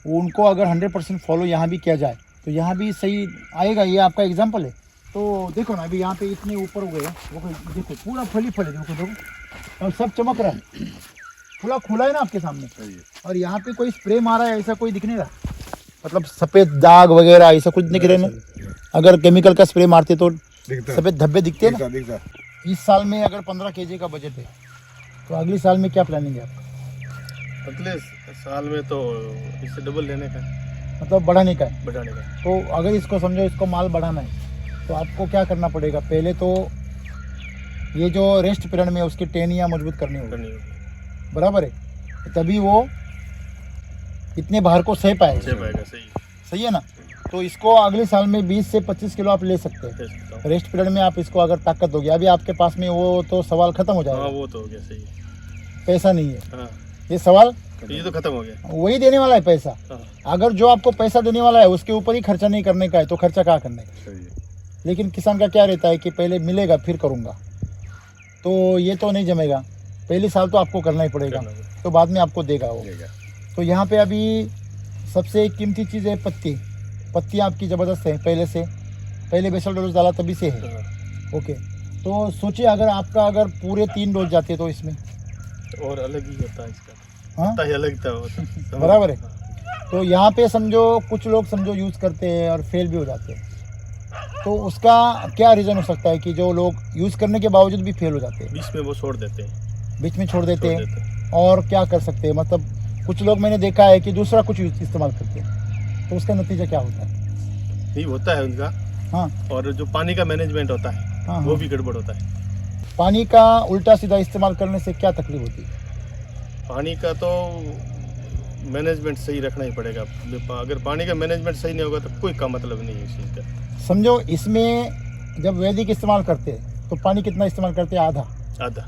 उनको अगर 100% फॉलो यहाँ भी किया जाए तो यहाँ भी सही आएगा। ये आपका एग्जाम्पल है। तो देखो ना, अभी यहाँ पे इतने ऊपर हुए हैं, वो देखो पूरा फल है, देखो, और सब चमक रहा है, खुला है ना आपके सामने। और यहाँ पे कोई स्प्रे मारा है ऐसा कोई दिख नहीं रहा, मतलब सफ़ेद दाग वगैरह ऐसा कुछ दिख रहे ना। अगर केमिकल का स्प्रे मारते तो सफ़ेद धब्बे दिखते हैं ना। इस साल में अगर 15 kg का बजट है, तो अगले साल में क्या प्लानिंग है आपका? अगले साल में तो इससे डबल लेने का, मतलब बढ़ाने का है। बढ़ाने का। तो अगर इसको समझो, इसको माल बढ़ाना है, तो आपको क्या करना पड़ेगा? पहले तो ये जो रेस्ट पीरियड में उसकी टहनियाँ मजबूत करनी होगी, बराबर है? तभी वो इतने बाहर को सह पाएगा। सही है ना? तो इसको अगले साल में 20 से 25 किलो आप ले सकते हैं। रेस्ट पीरियड में आप इसको अगर ताकत दोगे, अभी आपके पास में वो तो सवाल खत्म हो जाएगा। हाँ, वो तो हो गया। सही, पैसा नहीं है। हाँ। ये सवाल ये तो खत्म हो गया। वही देने वाला है पैसा। हाँ, अगर जो आपको पैसा देने वाला है उसके ऊपर ही खर्चा नहीं करने का है तो खर्चा कहाँ करने का। सही है। लेकिन किसान का क्या रहता है कि पहले मिलेगा फिर करूँगा, तो ये तो नहीं जमेगा। पहले साल तो आपको करना ही पड़ेगा, करना पड़ेगा। तो बाद में आपको देगा वो। देगा। तो यहाँ पे अभी सबसे कीमती चीज़ है पत्ती। पत्ती आपकी ज़बरदस्त है, पहले बेसल डोज डाला तभी से है। हाँ, ओके, तो सोचिए अगर आपका अगर पूरे 3 डोज जाते तो इसमें, और अलग ही होता है इसका, हाँ पत्ता ही अलग था होता। बराबर है। तो यहाँ पे समझो कुछ लोग समझो यूज़ करते हैं और फेल भी हो जाते हैं, तो उसका क्या रीज़न हो सकता है कि जो लोग यूज़ करने के बावजूद भी फेल हो जाते हैं, बीच में वो छोड़ देते हैं, बीच में छोड़ देते छोड़ हैं। देते हैं। और क्या कर सकते हैं, मतलब कुछ लोग मैंने देखा है कि दूसरा कुछ इस्तेमाल करते हैं, तो उसका नतीजा क्या होता है। नहीं होता है उनका। हाँ और जो पानी का मैनेजमेंट होता है हाँ वो हाँ। भी गड़बड़ होता है। पानी का उल्टा सीधा इस्तेमाल करने से क्या तकलीफ होती है। पानी का तो मैनेजमेंट सही रखना ही पड़ेगा। अगर पानी का मैनेजमेंट सही नहीं होगा तो कोई का मतलब नहीं है इस चीज़ का। समझो इसमें जब वैदिक इस्तेमाल करते हैं तो पानी कितना इस्तेमाल करते हैं, आधा, आधा।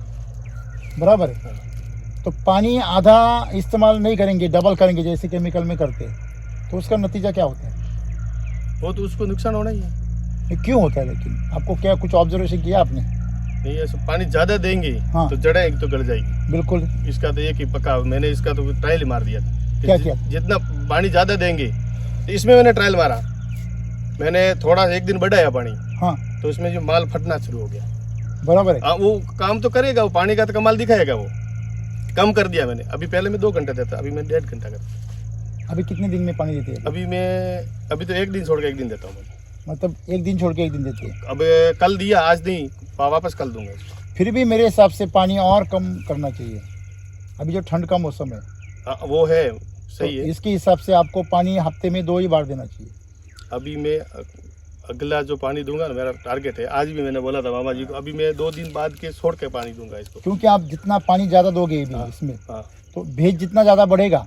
बराबर है। हाँ। तो पानी आधा इस्तेमाल नहीं करेंगे, डबल करेंगे जैसे केमिकल में करते हैं, तो उसका नतीजा क्या होता है। वो तो उसको नुकसान होना ही है। ये क्यों होता है, लेकिन आपको क्या कुछ ऑब्जर्वेशन किया आपने। नहीं ऐसे पानी ज़्यादा देंगे हाँ। तो जड़ें एक तो गल जाएगी। बिल्कुल। इसका तो एक ही पक्का, मैंने इसका तो ट्रायल ही मार दिया था। कि क्या किया? जितना पानी ज़्यादा देंगे तो इसमें मैंने ट्रायल मारा। मैंने थोड़ा एक दिन बढ़ाया पानी, हाँ तो उसमें जो माल फटना शुरू हो गया। बराबर है। वो काम तो करेगा, वो पानी का तो कमाल दिखाएगा। वो कम कर दिया मैंने। अभी पहले मैं 2 घंटे देता, अभी मैं 1.5 घंटा करता। अभी कितने दिन में पानी देती है। अभी तो एक दिन छोड़ के एक दिन देता हूँ मैं। मतलब एक दिन छोड़ के एक दिन देती है। अब कल दिया, आज नहीं, वापस कल दूंगा इसको। फिर भी मेरे हिसाब से पानी और कम करना चाहिए, अभी जो ठंड का मौसम है। वो है, तो सही है। इसके हिसाब से आपको पानी हफ्ते में 2 ही बार देना चाहिए। अभी मैं अगला जो पानी दूंगा ना, मेरा टारगेट है, आज भी मैंने बोला था मामा जी को, अभी मैं 2 दिन बाद के छोड़ के पानी दूंगा इसको। क्योंकि आप जितना पानी ज़्यादा दोगे अभी हाँ, इसमें, हाँ, तो भेज जितना ज़्यादा बढ़ेगा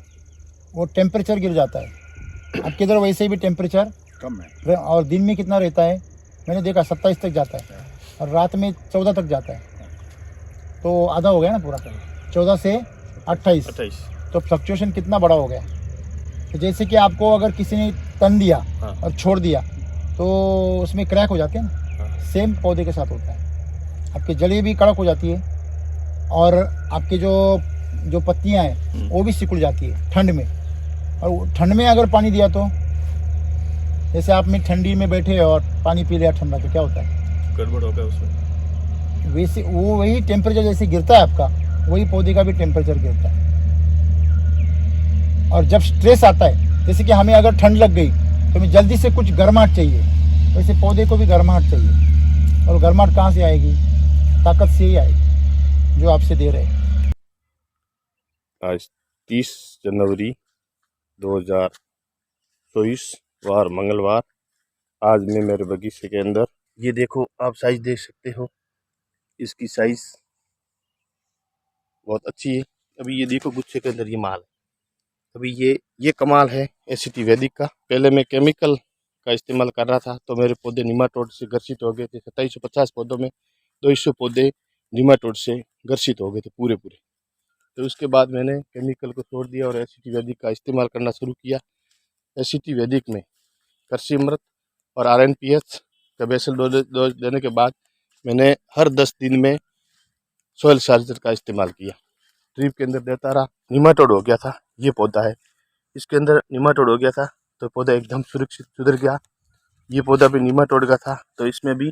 वो टेम्परेचर गिर जाता है। आपके इधर वैसे ही भी टेम्परेचर कम है। और दिन में कितना रहता है, मैंने देखा 27 तक जाता है और रात में 14 तक जाता है, तो आधा हो गया ना पूरा, 14 से 28। 28। तो फ्लक्चुएशन कितना बड़ा हो गया। तो जैसे कि आपको अगर किसी ने तन दिया हाँ। और छोड़ दिया तो उसमें क्रैक हो जाते हैं ना, हाँ। सेम पौधे के साथ होता है। आपकी जड़ी भी कड़क हो जाती है और आपकी जो पत्तियां हैं वो भी सिकुड़ जाती है ठंड में। और ठंड में अगर पानी दिया तो, जैसे आप में ठंडी में बैठे और पानी पी लिया ठंडा, तो क्या होता है, गड़बड़ हो गया उसमें। वैसे वो वही टेम्परेचर जैसे गिरता है आपका, वही पौधे का भी टेम्परेचर गिरता है। और जब स्ट्रेस आता है, जैसे कि हमें अगर ठंड लग गई तो हमें जल्दी से कुछ गर्माहट चाहिए, वैसे पौधे को भी गर्माहट चाहिए। और गर्माहट कहाँ से आएगी, ताकत से ही आएगी जो आपसे दे रहे हैं। आज 30 जनवरी 2024 वार मंगलवार। आज मैं मेरे बगीचे के अंदर, ये देखो आप साइज देख सकते हो, इसकी साइज बहुत अच्छी है। अभी ये देखो गुच्छे के अंदर ये माल है। अभी ये कमाल है एसीटी वैदिक का। पहले मैं केमिकल का इस्तेमाल कर रहा था तो मेरे पौधे निमाटोड से ग्रसित हो गए थे। 2750 पौधों में 200 पौधे निमाटोड से ग्रसित हो गए थे पूरे। तो उसके बाद मैंने केमिकल को छोड़ दिया और एसीटी वैदिक का इस्तेमाल करना शुरू किया। एसीटी वैदिक में कृषि अमृत और RNPH का बेसल डोज देने के बाद मैंने हर 10 दिन में सॉइल चार्जर का इस्तेमाल किया। ड्रिप के अंदर देता रहा। निमाटोड हो गया था, ये पौधा है, इसके अंदर निमाटोड हो गया था तो पौधा एकदम सुरक्षित सुधर गया। ये पौधा भी निमाटोड का था तो इसमें भी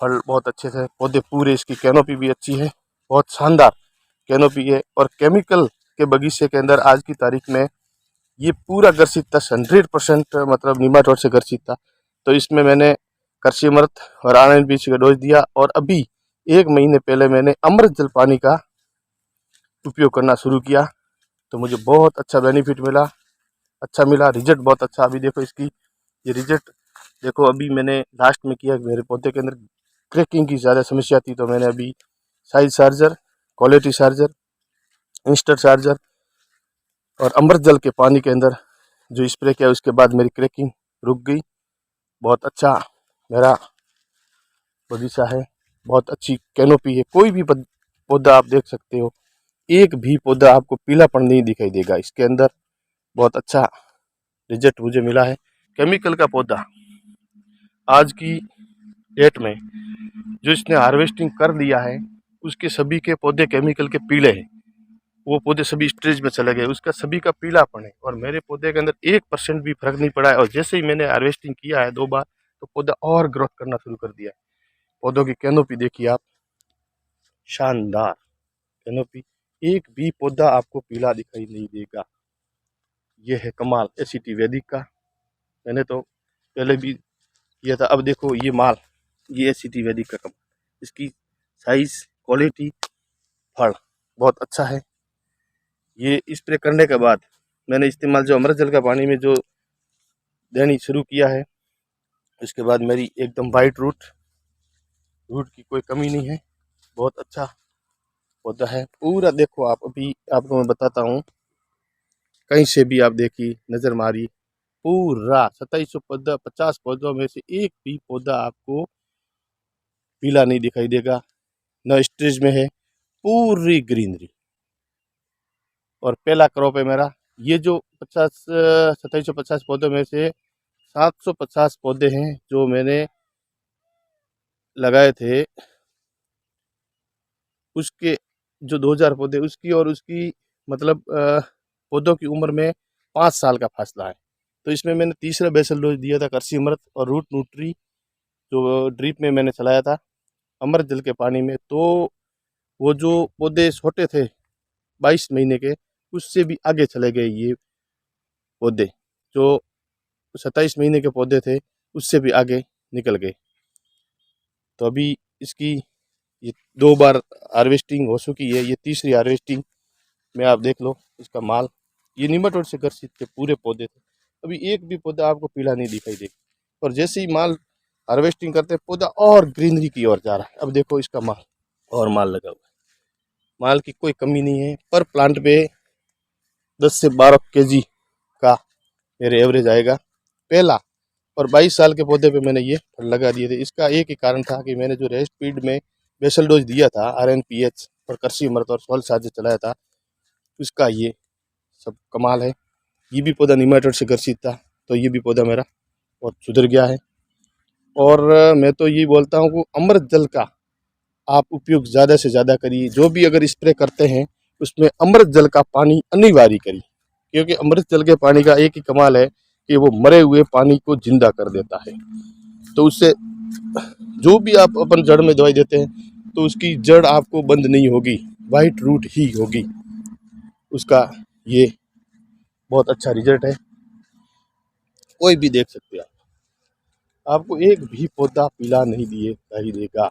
फल बहुत अच्छे थे। पौधे पूरे, इसकी कैनोपी भी अच्छी है, बहुत शानदार कैनोपी है। और केमिकल के बगीचे के अंदर आज की तारीख में ये पूरा ग्रसित था, 100% मतलब निमाटोड से ग्रसित था। तो इसमें मैंने कृषि अमृत और RNPH का डोज दिया और अभी 1 महीने पहले मैंने अमृत जल पानी का उपयोग करना शुरू किया तो मुझे बहुत अच्छा बेनिफिट मिला, अच्छा मिला, रिजल्ट बहुत अच्छा। अभी देखो इसकी ये रिजल्ट देखो। अभी मैंने लास्ट में किया, मेरे पौधे के अंदर क्रैकिंग की ज़्यादा समस्या थी तो मैंने अभी size charger, quality charger, instant charger और अमृत जल के पानी के अंदर जो स्प्रे किया उसके बाद मेरी क्रैकिंग रुक गई। बहुत अच्छा मेरा बगीचा है, बहुत अच्छी कैनोपी है। कोई भी पौधा आप देख सकते हो, एक भी पौधा आपको पीलापन नहीं दिखाई देगा। इसके अंदर बहुत अच्छा रिजल्ट मुझे मिला है। केमिकल का पौधा आज की डेट में जो इसने हार्वेस्टिंग कर लिया है, उसके सभी के पौधे केमिकल के पीले हैं। वो पौधे सभी स्टेज में चले गए, उसका सभी का पीलापन है। और मेरे पौधे के अंदर 1% भी फर्क नहीं पड़ा है। और जैसे ही मैंने हार्वेस्टिंग किया है 2 बार, तो पौधा और ग्रोथ करना शुरू कर दिया है। पौधों की कैनोपी देखिए आप, शानदार कैनोपी, एक भी पौधा आपको पीला दिखाई नहीं देगा। ये है कमाल एसीटी वैदिक का। मैंने तो पहले भी किया था। अब देखो ये माल, ये एसीटी वैदिक का कमाल, इसकी साइज, क्वालिटी, फल बहुत अच्छा है। ये स्प्रे करने के बाद मैंने इस्तेमाल जो अमृत जल का पानी में जो देनी शुरू किया है, उसके बाद मेरी एकदम वाइट रूट की कोई कमी नहीं है। बहुत अच्छा पौधा है पूरा। देखो आप, अभी आपको मैं बताता हूँ, कहीं से भी आप देखिए, नज़र मारिए, पूरा 2700 पौधा, 50 पौधों में से एक भी पौधा आपको पीला नहीं दिखाई देगा, न स्टेज में है, पूरी ग्रीनरी। और पहला क्रॉप है मेरा। ये जो 2750 पौधों में से 750 पौधे हैं जो मैंने लगाए थे, उसके जो 2000 पौधे उसकी और उसकी मतलब पौधों की उम्र में 5 साल का फासला है। तो इसमें मैंने तीसरा बेसल डोज दिया था कृषि अमृत और रूट न्यूट्री, जो ड्रिप में मैंने चलाया था अमृत जल के पानी में। तो वो जो पौधे छोटे थे 22 महीने के, उससे भी आगे चले गए ये पौधे। जो 27 महीने के पौधे थे उससे भी आगे निकल गए। तो अभी इसकी ये 2 बार हार्वेस्टिंग हो चुकी है, ये तीसरी हार्वेस्टिंग में आप देख लो इसका माल। ये निमाटोड से ग्रसित थे पूरे पौधे थे, अभी एक भी पौधा आपको पीला नहीं दिखाई देगा। और जैसे ही माल हार्वेस्टिंग करते हैं, पौधा और ग्रीनरी की ओर जा रहा है। अब देखो इसका माल, और माल लगा हुआ है, माल की कोई कमी नहीं है। पर प्लांट पे 10 से 12 केजी का मेरे एवरेज आएगा पहला। और 22 साल के पौधे पे मैंने ये फल लगा दिए थे। इसका एक ही कारण था कि मैंने जो रेस्ट फीड में बेसल डोज दिया था RNPH और कृषि अमृत और सोल साझे चलाया था, उसका ये सब कमाल है। ये भी पौधा निमाटोड से ग्रसित था, तो ये भी पौधा मेरा बहुत सुधर गया है। और मैं तो ये बोलता हूँ कि अमृत जल का आप उपयोग ज़्यादा से ज़्यादा करिए। जो भी अगर स्प्रे करते हैं उसमें अमृत जल का पानी अनिवार्य करिए, क्योंकि अमृत जल के पानी का एक ही कमाल है कि वो मरे हुए पानी को जिंदा कर देता है। तो उससे जो भी आप अपन जड़ में दवाई देते हैं, तो उसकी जड़ आपको बंद नहीं होगी, वाइट रूट ही होगी। उसका ये बहुत अच्छा रिजल्ट है, कोई भी देख सकते हैं आप। आपको एक भी पौधा पीला नहीं दिए देगा।